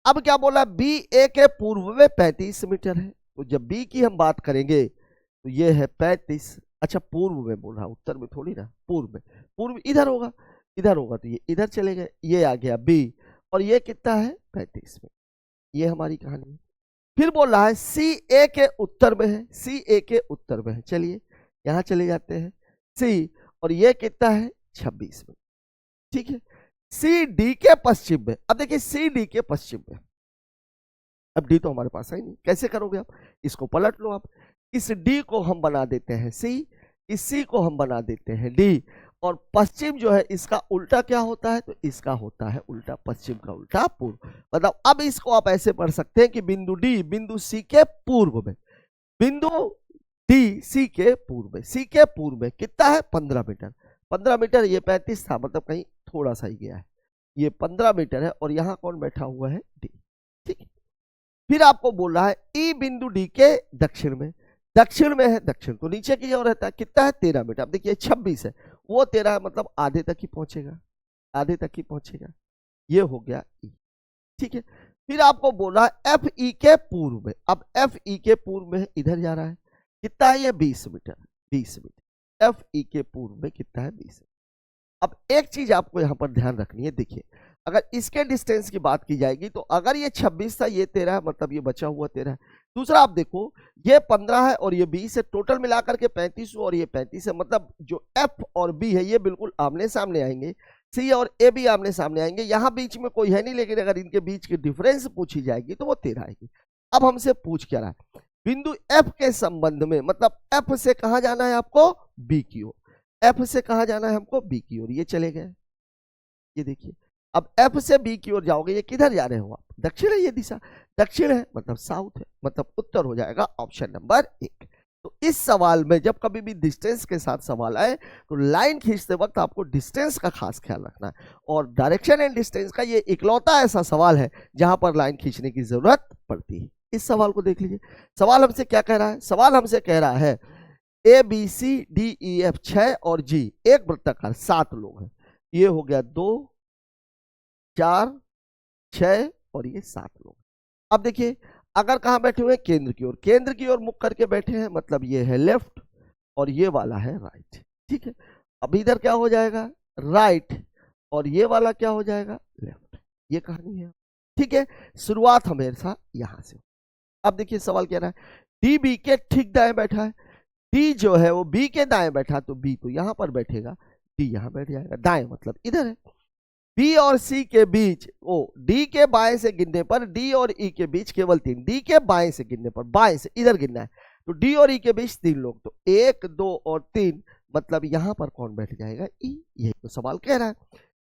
अब क्या बोला, बी ए के पूर्व में 35 मीटर है, तो जब बी की हम बात करेंगे तो ये है 35। अच्छा पूर्व में बोल रहा, उत्तर में थोड़ी ना, पूर्व में, पूर्व इधर होगा, इधर होगा तो ये इधर चले गए, ये आ गया बी, और ये कितना है 35 में। ये हमारी कहानी है। फिर बोल रहा है सी ए के उत्तर में है, सी ए के उत्तर में है। चलिए यहां चले जाते हैं, सी, और ये कितना है 26 में। ठीक है, सी डी के पश्चिम में। अब देखिए सी डी के पश्चिम में, अब डी तो हमारे पास है नहीं, कैसे करोगे आप, इसको पलट लो आप। इस डी को हम बना देते हैं सी, इस सी को हम बना देते हैं डी, और पश्चिम जो है इसका उल्टा क्या होता है, तो इसका होता है उल्टा, पश्चिम का उल्टा पूर्व। मतलब अब इसको आप ऐसे पढ़ सकते हैं कि बिंदु डी बिंदु सी के पूर्व में, बिंदु डी सी के पूर्व में, सी के पूर्व में कितना है 15 मीटर। 15 मीटर, ये 35 था, मतलब कहीं थोड़ा सा ही गया है, ये 15 मीटर है, और यहां कौन बैठा हुआ है, डी। ठीक है, फिर आपको बोल रहा है ई बिंदु डी के दक्षिण में, दक्षिण में है, दक्षिण तो नीचे की ओर रहता है, कितना है 13 मीटर। अब देखिए 26 है, वो 13 है, मतलब आधे तक ही पहुंचेगा, आधे तक ही पहुंचेगा, ये हो गया ई। ठीक है, फिर आपको बोल रहा है एफ ई के पूर्व में। अब एफ ई के पूर्व में इधर जा रहा है, कितना है ये 20 मीटर, 20 मीटर, एफ ई के पूर्व में कितना है 20। अब एक चीज आपको यहां पर ध्यान रखनी है, देखिए अगर इसके डिस्टेंस की बात की जाएगी तो अगर ये 26 था, ये 13 है, मतलब ये बचा हुआ 13 है। दूसरा आप देखो, ये 15 है और ये 20 है, टोटल मिलाकर के 35 और ये 35 है, मतलब जो एफ और बी है ये बिल्कुल आमने सामने आएंगे, सी और ए भी आमने सामने आएंगे, यहाँ बीच में कोई है नहीं, लेकिन अगर इनके बीच की डिफरेंस पूछी जाएगी तो वो 13 आएगी। अब हमसे पूछ क्या रहा है, बिंदु एफ के संबंध में, मतलब एफ से कहा जाना है आपको, बी की ओर, एफ से कहा जाना है हमको, बी की ओर, ये चले गए। ये देखिए अब एफ से बी की ओर जाओगे, ये किधर जा रहे हो आप, दक्षिण है, ये दिशा दक्षिण है, मतलब साउथ है, मतलब उत्तर हो जाएगा ऑप्शन नंबर 1। तो इस सवाल में जब कभी भी डिस्टेंस के साथ सवाल आए तो लाइन खींचते वक्त आपको डिस्टेंस का खास ख्याल रखना है, और डायरेक्शन एंड डिस्टेंस का ये इकलौता ऐसा सवाल है जहां पर लाइन खींचने की जरूरत पड़ती है। इस सवाल को देख लीजिए, सवाल हमसे क्या कह रहा है, सवाल हमसे कह रहा है A B C D E F 6 और जी एक वृत्ताकार 7 लोग हैं, ये हो गया 2 4 6 और ये 7 लोग। अब देखिए अगर कहां बैठे हुए, केंद्र की ओर, केंद्र की ओर मुख करके बैठे हैं, मतलब ये है लेफ्ट और ये वाला है राइट। ठीक है, अब इधर क्या हो जाएगा, राइट, और ये वाला क्या हो जाएगा, लेफ्ट। ये कहानी है। ठीक है, शुरुआत हमेशा यहां से। अब देखिए सवाल कह रहा है डी बी के ठीक दाएं बैठा है, डी जो है वो बी के दाएं बैठा, तो बी तो यहां पर बैठेगा, डी यहां बैठ जाएगा, दाएं मतलब इधर है। बी और सी के बीच डी के बाएं से गिनने पर डी और ई के बीच केवल 3, डी के बाएं से गिनने पर, बाएं से इधर गिनना है, तो डी और ई के बीच 3 लोग, तो 1 2 और 3 मतलब यहां पर कौन बैठ जाएगा, ई। यही तो सवाल कह रहा है।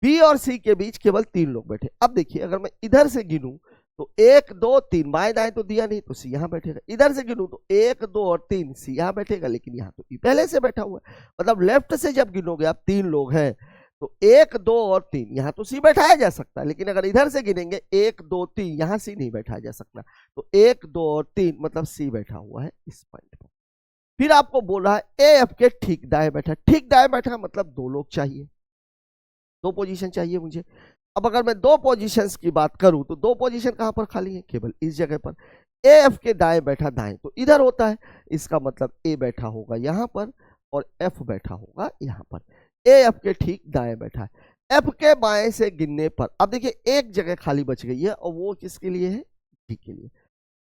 बी और सी के बीच केवल 3 लोग बैठे। अब देखिए अगर मैं इधर से गिनूं तो 1 2 3, बाएं दाएं तो दिया नहीं, तो सी यहां बैठेगा। इधर से गिनूं तो 1 2 और 3, सी यहां बैठेगा, लेकिन यहां तो ई पहले से बैठा हुआ है। मतलब लेफ्ट से जब गिनोगे आप 3 लोग हैं, तो 1 2 और 3 यहां तो सी बैठाया जा सकता है, लेकिन अगर इधर से गिनेंगे 1 2 3, यहां सी नहीं बैठाया जा सकता, तो 1 2 और 3 मतलब सी बैठा हुआ है इस पॉइंट पर। फिर आपको बोल रहा है ए एफ के ठीक दाएं बैठा, ठीक दाएं बैठा मतलब 2 लोग चाहिए, 2 पोजीशन चाहिए मुझे। अब अगर मैं 2 पोजीशंस की बात करूं तो 2 पोजीशन कहां पर खाली है, केवल इस जगह पर। ए एफ के दाएं बैठा, दाएं तो इधर होता है, इसका मतलब ए बैठा होगा यहां पर और एफ बैठा होगा यहां पर। ए एफ के ठीक दाएं बैठा है, एफ के बाएं से गिनने पर, अब देखिए एक जगह खाली बच गई है और वो किसके लिए है, जी के लिए।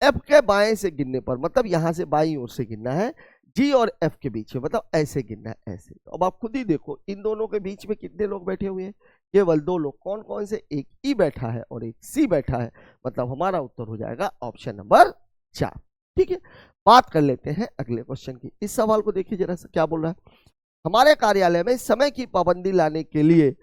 एफ के बाएं से गिनने पर मतलब यहां से बाईं ओर से गिनना है, जी और एफ के बीच में मतलब ऐसे गिनना है, ऐसे। तो अब आप खुद ही देखो इन दोनों के बीच में कितने लोग बैठे हुए हैं, केवल 2 लोग। कौन कौन से, एक ई बैठा है और एक सी बैठा है, मतलब हमारा उत्तर हो जाएगा ऑप्शन नंबर 4। ठीक है, बात कर लेते हैं अगले क्वेश्चन की। इस सवाल को देखिए जरा सा क्या बोल रहा है। हमारे कार्यालय में समय की पाबंदी लाने के लिए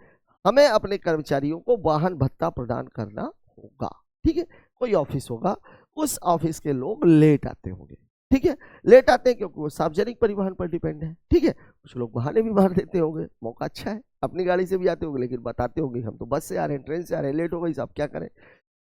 हमें अपने कर्मचारियों को वाहन भत्ता प्रदान करना होगा। ठीक है, कोई ऑफिस होगा, उस ऑफिस के लोग लेट आते होंगे। ठीक है, लेट आते हैं क्योंकि वो सार्वजनिक परिवहन पर डिपेंड है। ठीक है, कुछ लोग बहाने भी मार देते होंगे, मौका अच्छा है, अपनी गाड़ी से भी आते होंगे, लेकिन बताते होंगे हम तो बस से आ रहे हैं, ट्रेन से आ रहे हैं, लेट हो गई साहब क्या करें।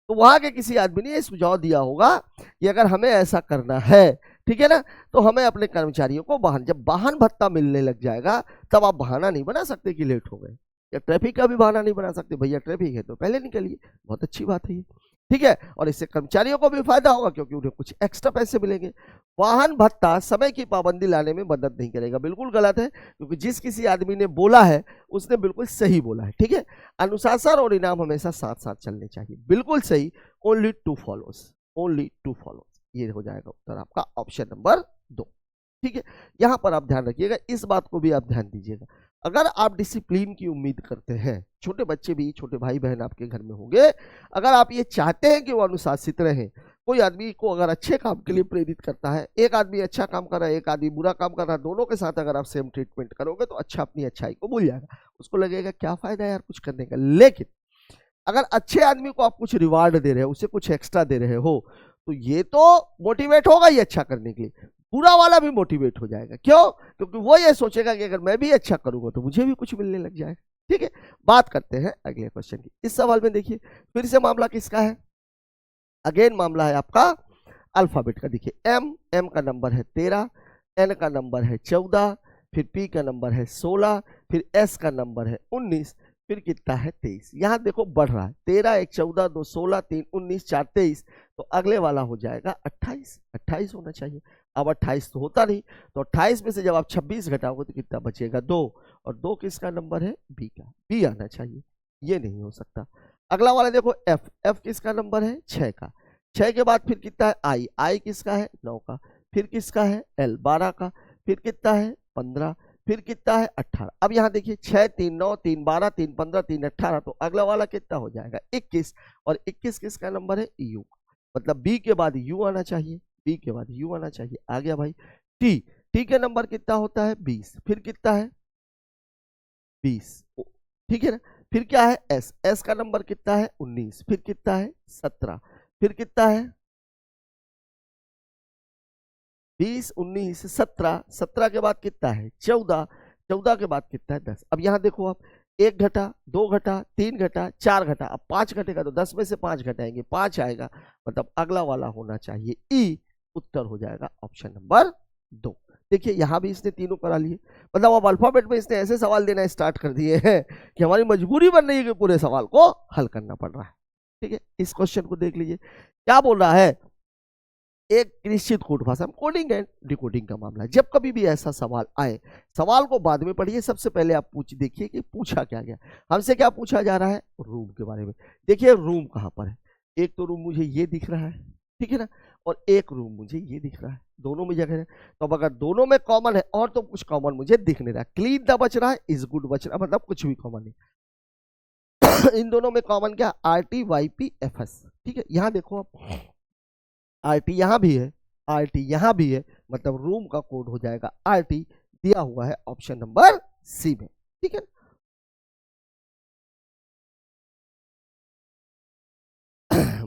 तो वहां के किसी आदमी ने सुझाव दिया होगा कि अगर हमें ऐसा करना है, ठीक है ना, तो हमें अपने कर्मचारियों को जब वाहन भत्ता मिलने लग जाएगा तब आप बहाना नहीं बना सकते कि लेट हो गए, या ट्रैफिक का भी बहाना नहीं बना सकते, भैया ट्रैफिक है तो पहले निकलिए। बहुत अच्छी बात है ये। ठीक है, और इससे कर्मचारियों को भी फायदा होगा क्योंकि उन्हें कुछ एक्स्ट्रा पैसे मिलेंगे। वाहन भत्ता समय की पाबंदी लाने में मदद नहीं करेगा, बिल्कुल गलत है, क्योंकि जिस किसी आदमी ने बोला है उसने बिल्कुल सही बोला है। ठीक है, अनुशासन और इनाम हमेशा साथ साथ चलने चाहिए, बिल्कुल सही। Only two follows, only two follows, ये हो जाएगा उत्तर आपका ऑप्शन नंबर 2। ठीक है, यहां पर आप ध्यान रखिएगा, इस बात को भी आप ध्यान दीजिएगा। अगर आप डिसिप्लिन की उम्मीद करते हैं, छोटे बच्चे भी, छोटे भाई बहन आपके घर में होंगे, अगर आप ये चाहते हैं कि वो अनुशासित रहें, कोई आदमी को अगर अच्छे काम के लिए प्रेरित करता है, एक आदमी अच्छा काम कर रहा है, एक आदमी बुरा काम कर रहा है, दोनों के साथ अगर आप सेम ट्रीटमेंट करोगे तो अच्छा अपनी अच्छाई को भूल जाएगा, उसको लगेगा क्या फायदा यार कुछ करने का। लेकिन अगर अच्छे आदमी को आप कुछ रिवार्ड दे रहे हो, उसे कुछ एक्स्ट्रा दे रहे हो, तो ये तो मोटिवेट होगा ही अच्छा करने के लिए, बुरा वाला भी मोटिवेट हो जाएगा। क्यों? क्योंकि वो ये सोचेगा कि अगर मैं भी अच्छा करूंगा तो मुझे भी कुछ मिलने लग जाएगा। ठीक है, बात करते हैं अगले क्वेश्चन की। इस सवाल में देखिए फिर से मामला किसका है, अगेन मामला है आपका अल्फाबेट का। देखिए एम का नंबर है 13, एन का नंबर है 14, फिर पी का नंबर है 16, फिर एस का नंबर है 19, फिर कितना है 23। यहां देखो बढ़ रहा है, 13 1 14 2 16 3 19 4 23, तो अगले वाला हो जाएगा 28, 28 होना चाहिए। अब 28 तो होता नहीं, तो 28 में से जब आप 26 घटाओगे तो कितना बचेगा 2, और 2 किसका नंबर है, बी का, बी आना चाहिए, ये नहीं हो सकता। अगला वाला देखो एफ, एफ किसका नंबर है 6 का, 6 के बाद फिर कितना है आई, आई किसका है 9 का, फिर किसका है एल 12 का, फिर कितना है 15, फिर कितना है 18। अब यहाँ देखिए 6 3 9 3 12 3 15 3 18, तो अगला वाला कितना हो जाएगा 21, और 21 किसका नंबर है यू, मतलब बी के बाद यू आना चाहिए, बी के बाद यू आना चाहिए। आ गया भाई टी, टी के नंबर कितना होता है 20, फिर कितना है 20, ठीक है ना, फिर क्या है एस, एस का नंबर कितना है 19, फिर कितना है 17, फिर कितना है 20 19 17, 17 के बाद कितना है 14, 14 के बाद कितना है 10। अब यहां देखो आप 1 घटा 2 घटा 3 घटा 4 घटा, अब 5 घटेगा तो 10 में से 5 घटाएंगे 5 आएगा, मतलब अगला वाला होना चाहिए ई, उत्तर हो जाएगा ऑप्शन नंबर 2। देखिए यहां भी इसने तीनों करा लिए, मतलब अब अल्फाबेट में इसने ऐसे सवाल देना स्टार्ट कर दिए हैं कि हमारी मजबूरी बन रही है कि पूरे सवाल को हल करना पड़ रहा है। ठीक है, इस क्वेश्चन को देख लीजिए क्या बोल रहा है, एक निश्चित कोड भाषा में कोडिंग एंड डिकोडिंग का मामला है। जब कभी भी ऐसा सवाल आए, सवाल को बाद में पढ़िए, सबसे पहले आप देखिए कि पूछा क्या गया। हमसे क्या पूछा जा रहा है, रूम के बारे में। देखिए रूम कहाँ पर है, एक तो रूम मुझे ये दिख रहा है, ठीक है ना, और एक रूम मुझे ये दिख रहा है, दोनों में जगह है। तो अब अगर दोनों में कॉमन है और तो कुछ कॉमन मुझे दिख नहीं रहा, क्लीन द बच रहा है, इज गुड बच रहा है, मतलब कुछ भी कॉमन नहीं। इन दोनों में कॉमन क्या, RTYPFS, ठीक है। यहाँ देखो आप, RT यहाँ भी है, RT यहाँ भी है, मतलब रूम का कोड हो जाएगा RT, दिया हुआ है ऑप्शन नंबर सी में, ठीक है।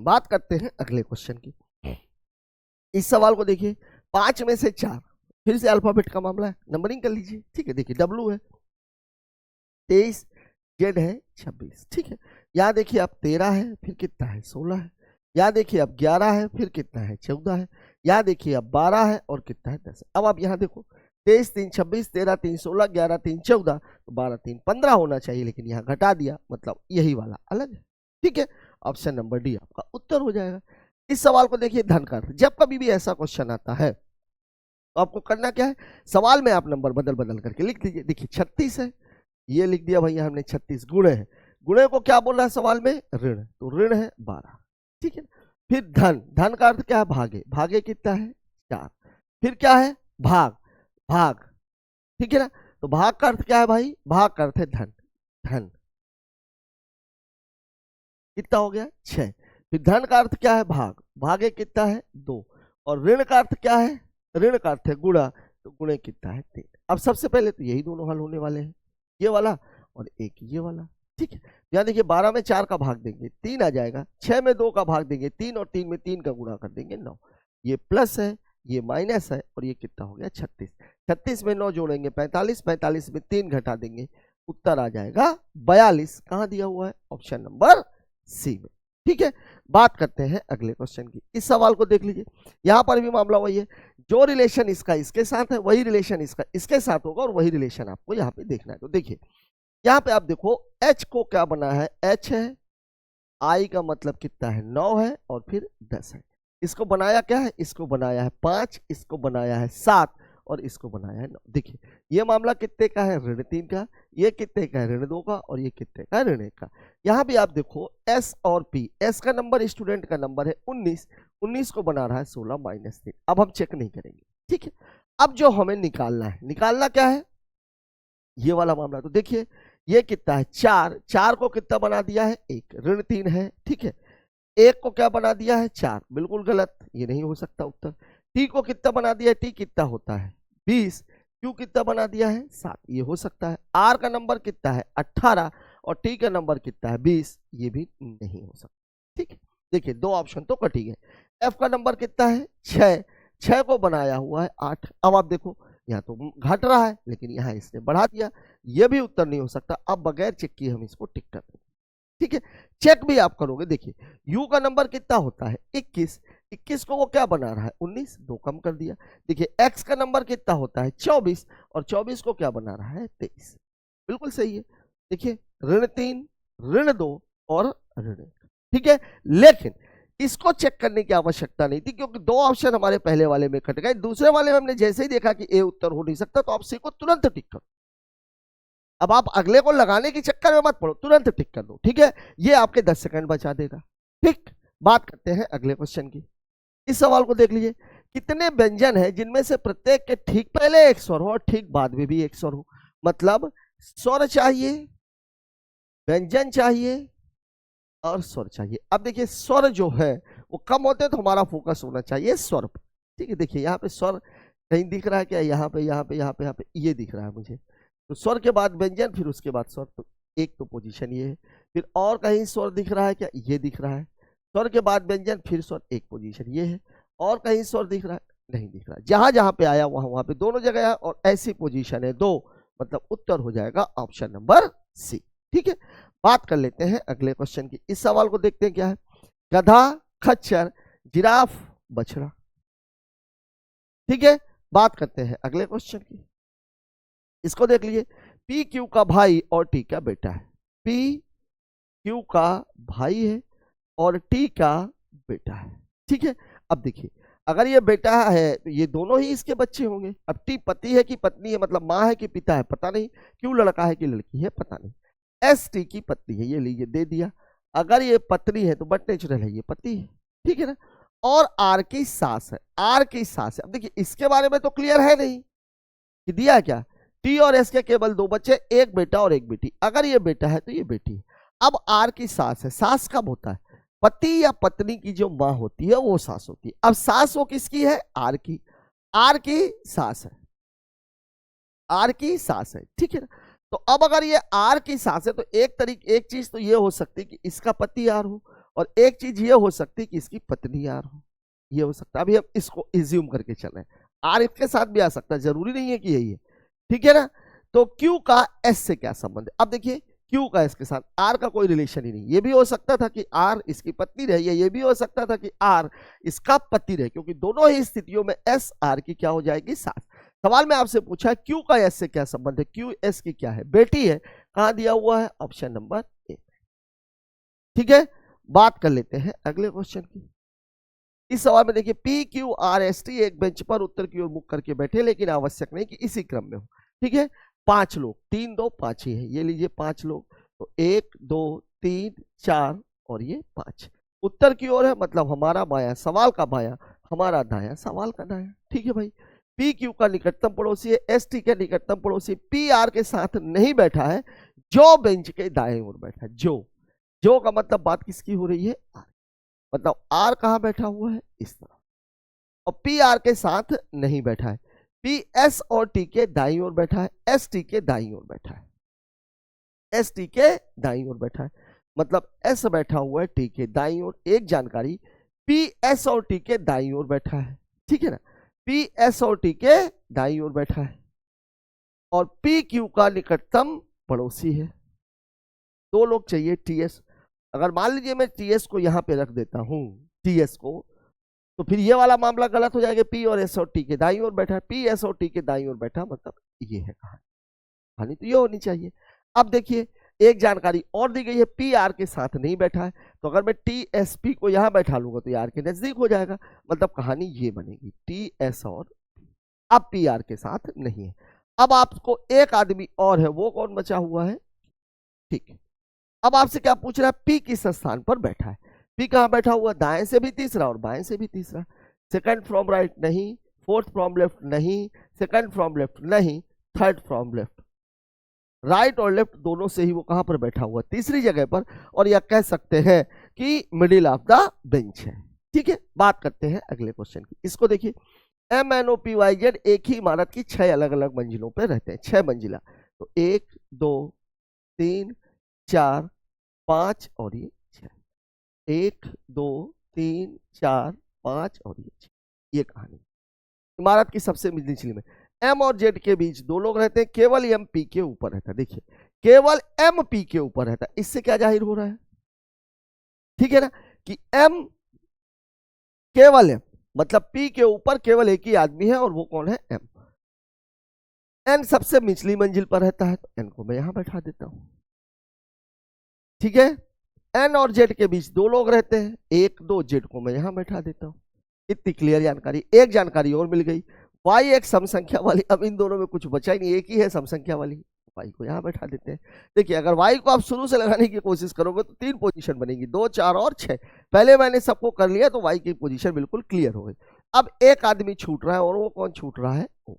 बात करते हैं अगले क्वेश्चन की। इस सवाल को देखिए, 5 में से 4, फिर से अल्फाबेट का मामला है, नंबरिंग कर लीजिए, ठीक है। देखिए W है 23, Z है 26, ठीक है। यहाँ देखिए अब 13 है, फिर कितना है 16 है। यहाँ देखिए अब 11 है, फिर कितना है 14 है। यहाँ देखिए अब 12 है और कितना है 10 है। अब आप यहाँ देखो, 23 3 26, 13 3 16, 11 3 14, तो 12 3 15 होना चाहिए, लेकिन यहाँ घटा दिया, मतलब यही वाला अलग है, ठीक है। ऑप्शन नंबर डी आपका उत्तर हो जाएगा। इस सवाल को देखिए, धन का अर्थ। जब कभी भी ऐसा क्वेश्चन आता है तो आपको करना क्या है, सवाल में आप नंबर बदल बदल करके लिख दीजिए। देखिए 36 है, ये लिख दिया भैया हमने 36, गुणे है, गुणे को क्या बोल रहा है सवाल में, ऋण, तो ऋण है 12, ठीक है। फिर धन, धन का अर्थ क्या है, भागे, भागे कितना है 4। फिर क्या है, भाग, भाग, ठीक है ना। तो भाग का अर्थ क्या है भाई, भाग का अर्थ है धन, धन कितना हो गया 6। फिर धन का अर्थ क्या है, भाग, भागे कितना है 2। और ऋण का अर्थ क्या है, ऋण का अर्थ है गुणा, तो गुणे कितना है 3। अब सबसे पहले तो यही दोनों हल होने वाले हैं, ये वाला और एक ये वाला, ठीक है। यहाँ देखिए 12 में 4 का भाग देंगे 3 आ जाएगा, 6 में 2 का भाग देंगे 3, और 3 में 3 का गुणा कर देंगे 9। ये प्लस है, ये माइनस है, और ये कितना हो गया 36। 36 में 9 जोड़ेंगे 45, 45 में 3 घटा देंगे, उत्तर आ जाएगा 42। कहाँ दिया हुआ है, ऑप्शन नंबर सी में, ठीक है। बात करते हैं अगले क्वेश्चन की। इस सवाल को देख लीजिए, यहां पर भी मामला वही है, जो रिलेशन इसका इसके साथ है वही रिलेशन इसका इसके साथ होगा, और वही रिलेशन आपको यहाँ पे देखना है। तो देखिए यहाँ पे आप देखो, H को क्या बना है, H है, I का मतलब कितना है 9 है, और फिर 10 है। इसको बनाया क्या है, इसको बनाया है 5, इसको बनाया है 7, और इसको बनाया है 9। देखिए ये मामला कितने का है, ऋण 3 का, ये कितने का है, ऋण 2 का, और ये कितने का है, ऋण 1 का। यहाँ भी आप देखो S और P, S का नंबर स्टूडेंट का नंबर है 19, 19 को बना रहा है 16 माइनस 3। अब हम चेक नहीं करेंगे, ठीक है। अब जो हमें निकालना है, निकालना क्या है, ये वाला मामला। तो देखिए ये कितना है 4, 4 को कितना बना दिया है 1, ऋण 3 है, ठीक है। 1 को क्या बना दिया है 4, बिल्कुल गलत, ये नहीं हो सकता उत्तर। T को कितना बना दिया है, T कितना होता है 20, Q कितना बना दिया है 7, ये हो सकता है। R का नंबर कितना है 18, और T का नंबर कितना है 20, ये भी नहीं हो सकता, ठीक है। देखिए 2 ऑप्शन तो कट ही गए। F का नंबर कितना है 6, 6 को बनाया हुआ है 8। अब आप देखो यहाँ तो घट रहा है, लेकिन यहाँ इसने बढ़ा दिया, ये भी उत्तर नहीं हो सकता। अब बगैर चेक किए हम इसको टिक कर देंगे, ठीक है। चेक भी आप करोगे, देखिए U का नंबर कितना होता है 21, 21 को वो क्या बना रहा है 19, 2 कम कर दिया। देखिए X का नंबर कितना होता है 24, और 24 को क्या बना रहा है 23, बिल्कुल सही है। देखिए ऋण 3, ऋण 2 और ऋण 1, ठीक है। लेकिन इसको चेक करने की आवश्यकता नहीं थी, क्योंकि 2 ऑप्शन हमारे पहले वाले में कट गए। दूसरे वाले में हमने जैसे ही देखा कि ए उत्तर हो नहीं सकता, तो आप सी को तुरंत टिक करो। अब आप अगले को लगाने के चक्कर में मत पड़ो, तुरंत टिक कर दो, ठीक है। ये आपके 10 सेकंड बचा देगा, ठीक। बात करते हैं अगले क्वेश्चन की। इस सवाल को देख लीजिए, कितने व्यंजन है जिनमें से प्रत्येक के ठीक पहले एक स्वर हो और ठीक बाद में भी एक स्वर हो। मतलब स्वर चाहिए, व्यंजन चाहिए और स्वर चाहिए। अब देखिए स्वर जो है वो कम होते हैं, तो हमारा फोकस होना चाहिए स्वर पर, ठीक है। देखिए यहाँ पे स्वर कहीं दिख रहा है क्या, यहाँ पे यहाँ पे यहाँ पे यहाँ पे ये दिख रहा है मुझे। तो स्वर के बाद व्यंजन, फिर उसके बाद स्वर, तो एक तो पोजीशन ये है। फिर और कहीं स्वर दिख रहा है क्या, ये दिख रहा है। स्वर के बाद व्यंजन, फिर स्वर, एक पोजीशन ये है। और कहीं स्वर दिख रहा है, नहीं दिख रहा। जहां जहां पे आया वहां वहां पे दोनों जगह है, और ऐसी पोजीशन है 2, मतलब उत्तर हो जाएगा ऑप्शन नंबर सी, ठीक है। बात कर लेते हैं अगले क्वेश्चन की। इस सवाल को देखते हैं क्या है, गधा, खच्चर, जिराफ, बछड़ा, ठीक है। बात करते हैं अगले क्वेश्चन की। इसको देख लीजिए, पी क्यू का भाई और टी का बेटा है। पी क्यू का भाई है और टी का बेटा है, ठीक है। अब देखिए अगर ये बेटा है तो ये दोनों ही इसके बच्चे होंगे। अब टी पति है कि पत्नी है, मतलब माँ है कि पिता है पता नहीं, क्यों लड़का है कि लड़की है पता नहीं। एस टी की पत्नी है, ये लीजिए दे दिया। अगर ये पत्नी है तो बट नेचुरल है, ये पति है, ठीक है ना। और आर की सास है, आर की सास है। अब देखिए इसके बारे में तो क्लियर है नहीं कि दिया क्या, टी और एस के केवल दो बच्चे, एक बेटा और एक बेटी। अगर ये बेटा है तो ये बेटी है। अब आर की सास है, सास कब होता है, पति या पत्नी की जो मां होती है वो सास होती है। अब सास वो किसकी है, आर की, आर की सास है, आर की सास है, ठीक है ना। तो अब अगर ये आर की सास है तो एक चीज तो ये हो सकती है कि इसका पति आर हो, और एक चीज ये हो सकती है कि इसकी पत्नी आर हो, ये हो सकता है। अभी हम इसको इज्यूम करके चल रहे हैं, आर इसके साथ भी आ सकता है, जरूरी नहीं है कि यही है, ठीक है ना। तो क्यू का एस से क्या संबंध है, अब देखिए क्यू का एस के साथ आर का कोई रिलेशन ही नहीं। ये भी हो सकता था कि आर इसकी पत्नी रहे, ये भी हो सकता था कि आर इसका पति रहे, क्योंकि दोनों ही स्थितियों में एस आर की क्या हो जाएगी, सास। सवाल में आपसे पूछा है क्यू का एस से क्या संबंध है, क्यू एस की क्या है, बेटी है, कहां दिया हुआ है, ऑप्शन नंबर ए, ठीक है। बात कर लेते हैं अगले क्वेश्चन की। इस सवाल में देखिए P Q R S T एक बेंच पर उत्तर की ओर मुख करके बैठे, लेकिन आवश्यक नहीं कि इसी क्रम में हो, ठीक है। 5 लोग, 3 2 5 ही है, ये लीजिए 5 लोग, तो 1 2 3 4 और ये 5 उत्तर की ओर है, मतलब हमारा बायां सवाल का बायां, हमारा दायां सवाल का दायां, ठीक है भाई। पी क्यू का निकटतम पड़ोसी है, एस टी के निकटतम पड़ोसी पी आर के साथ नहीं बैठा है, जो बेंच के दाएं ओर बैठा है। जो का मतलब बात किसकी हो रही है, आर, मतलब आर कहां बैठा हुआ है, इस तरह, और पी आर के साथ नहीं बैठा है। पी एस और टी के दाईं ओर बैठा है, एस टी के दाईं ओर बैठा है, एस टी के दाईं ओर बैठा है, मतलब एस बैठा हुआ है टी के दाईं ओर। एक जानकारी, पी एस और टी के दाईं ओर बैठा है, ठीक है ना, पी एस और टी के दाईं ओर बैठा है, और पी क्यू का निकटतम पड़ोसी है। 2 लोग चाहिए टी एस। अगर मान लीजिए मैं टी एस को यहां पे रख देता हूं, टी एस को, तो फिर ये वाला मामला गलत हो जाएगा। पी और एस और टी के दाईं ओर बैठा है, पी एस और टी के दाईं ओर बैठा, मतलब ये है कहानी तो ये होनी चाहिए। अब देखिए एक जानकारी और दी गई है, पी आर के साथ नहीं बैठा है, तो अगर मैं टी एस पी को यहां बैठा लूंगा तो आर के नजदीक हो जाएगा, मतलब कहानी ये बनेगी टी एस और अब पी आर के साथ नहीं है। अब आपको एक आदमी और है, वो कौन बचा हुआ है, ठीक है। अब आपसे क्या पूछ रहा है, पी किस स्थान पर बैठा है, पी कहां बैठा हुआ, दाएं से भी तीसरा और बाएं से भी तीसरा, सेकंड फ्रॉम राइट नहीं, फोर्थ फ्रॉम लेफ्ट नहीं, सेकंड फ्रॉम लेफ्ट नहीं, थर्ड फ्रॉम लेफ्ट, राइट और लेफ्ट दोनों से ही वो कहां पर बैठा हुआ, तीसरी जगह पर, और यह कह सकते हैं कि मिडिल ऑफ द बेंच है, ठीक है। बात करते हैं अगले क्वेश्चन की। इसको देखिए, M N O P Y Z एक ही इमारत की 6 अलग अलग मंजिलों पर रहते हैं, 6 मंजिला, तो 1 2 3 4 5 और ये 6, 1 2 3 4 5 और ये 6, ये कहानी इमारत की सबसे निचली में। एम और जेड के बीच 2 लोग रहते हैं, केवल एम पी के ऊपर रहता है, देखिए केवल एम पी के ऊपर रहता है, इससे क्या जाहिर हो रहा है, ठीक है ना, कि एम केवल एम, मतलब पी के ऊपर केवल एक ही आदमी है और वो कौन है, एम। एन सबसे निचली मंजिल पर रहता है, तो एन को मैं यहां बैठा देता हूं, ठीक है। एन और जेड के बीच 2 लोग रहते हैं, 1 2 जेड को मैं यहां बैठा देता हूं। इतनी क्लियर जानकारी। एक जानकारी और मिल गई, वाई एक सम संख्या वाली, अब इन दोनों में कुछ बचा ही नहीं, एक ही है सम संख्या वाली, वाई को यहां बैठा देते हैं। देखिए अगर वाई को आप शुरू से लगाने की कोशिश करोगे तो 3 पोजीशन बनेगी, 2 4 और 6। पहले मैंने सबको कर लिया तो वाई की पोजीशन बिल्कुल क्लियर हो गई। अब एक आदमी छूट रहा है, और वो कौन छूट रहा है, ओ,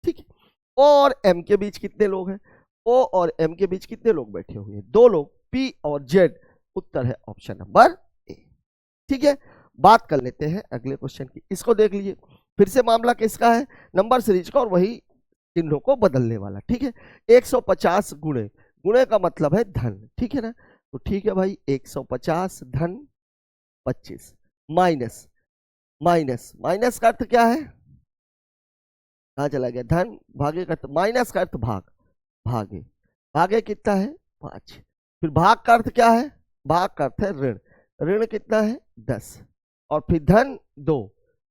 ठीक है। ओ और एम के बीच कितने लोग हैं, ओ और एम के बीच कितने लोग बैठे हुए हैं, 2 लोग, पी और जेड, उत्तर है ऑप्शन नंबर ए, ठीक है। बात कर लेते हैं अगले क्वेश्चन की। इसको देख लीजिए, फिर से मामला किसका है, नंबर सीरीज का, और वही चिन्हों को बदलने वाला, ठीक है। 150 गुणे, गुणे का मतलब है धन, ठीक है ना, तो ठीक है भाई 150 धन 25 माइनस, माइनस माइनस का अर्थ क्या है, कहां चला गया, धन, भागे का अर्थ, माइनस का अर्थ भाग, भागे, भागे कितना है 5, फिर भाग का अर्थ क्या है, भाग का अर्थ है ऋण, ऋण कितना है 10, और फिर धन 2,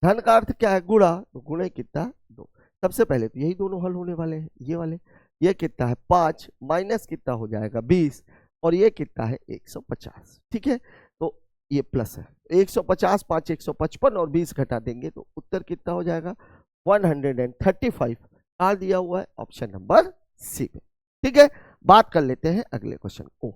धन का अर्थ क्या है गुणा, तो गुणे कितना 2। सबसे पहले तो यही दोनों हल होने वाले हैं, ये वाले, ये कितना है 5 माइनस कितना हो जाएगा 20, और ये कितना है 150, ठीक है। तो ये प्लस है, 150, 5 155 और 20 घटा देंगे तो उत्तर कितना हो जाएगा 135 डाल दिया हुआ है ऑप्शन नंबर सी में। ठीक है, बात कर लेते हैं अगले क्वेश्चन को।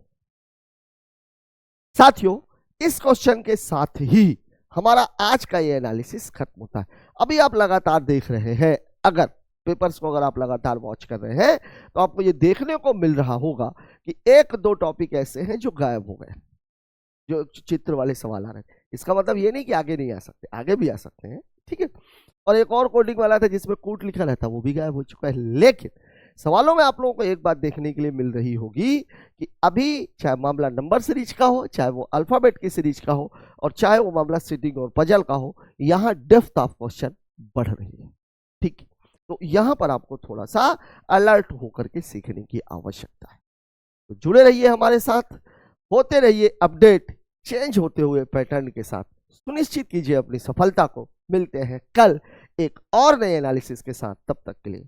साथियों, इस क्वेश्चन के साथ ही हमारा आज का ये एनालिसिस खत्म होता है। अभी आप लगातार देख रहे हैं, अगर पेपर्स को अगर आप लगातार वॉच कर रहे हैं तो आपको ये देखने को मिल रहा होगा कि एक दो टॉपिक ऐसे हैं जो गायब हो गए, जो चित्र वाले सवाल आ रहे हैं। इसका मतलब ये नहीं कि आगे नहीं आ सकते, आगे भी आ सकते हैं। ठीक है, और एक और कोडिंग वाला था जिसमें कूट लिखा रहता, वो भी गायब हो चुका है। लेकिन सवालों में आप लोगों को एक बात देखने के लिए मिल रही होगी कि अभी चाहे मामला नंबर सीरीज का हो, चाहे वो अल्फाबेट की सीरीज का हो, और चाहे वो मामला सीटिंग और पजल का हो, यहाँ डेप्थ ऑफ क्वेश्चन बढ़ रही है। ठीक है, तो यहाँ पर आपको थोड़ा सा अलर्ट होकर के सीखने की आवश्यकता है। तो जुड़े रहिए हमारे साथ, होते रहिए अपडेट चेंज होते हुए पैटर्न के साथ। सुनिश्चित कीजिए अपनी सफलता को। मिलते हैं कल एक और नए एनालिसिस के साथ, तब तक के लिए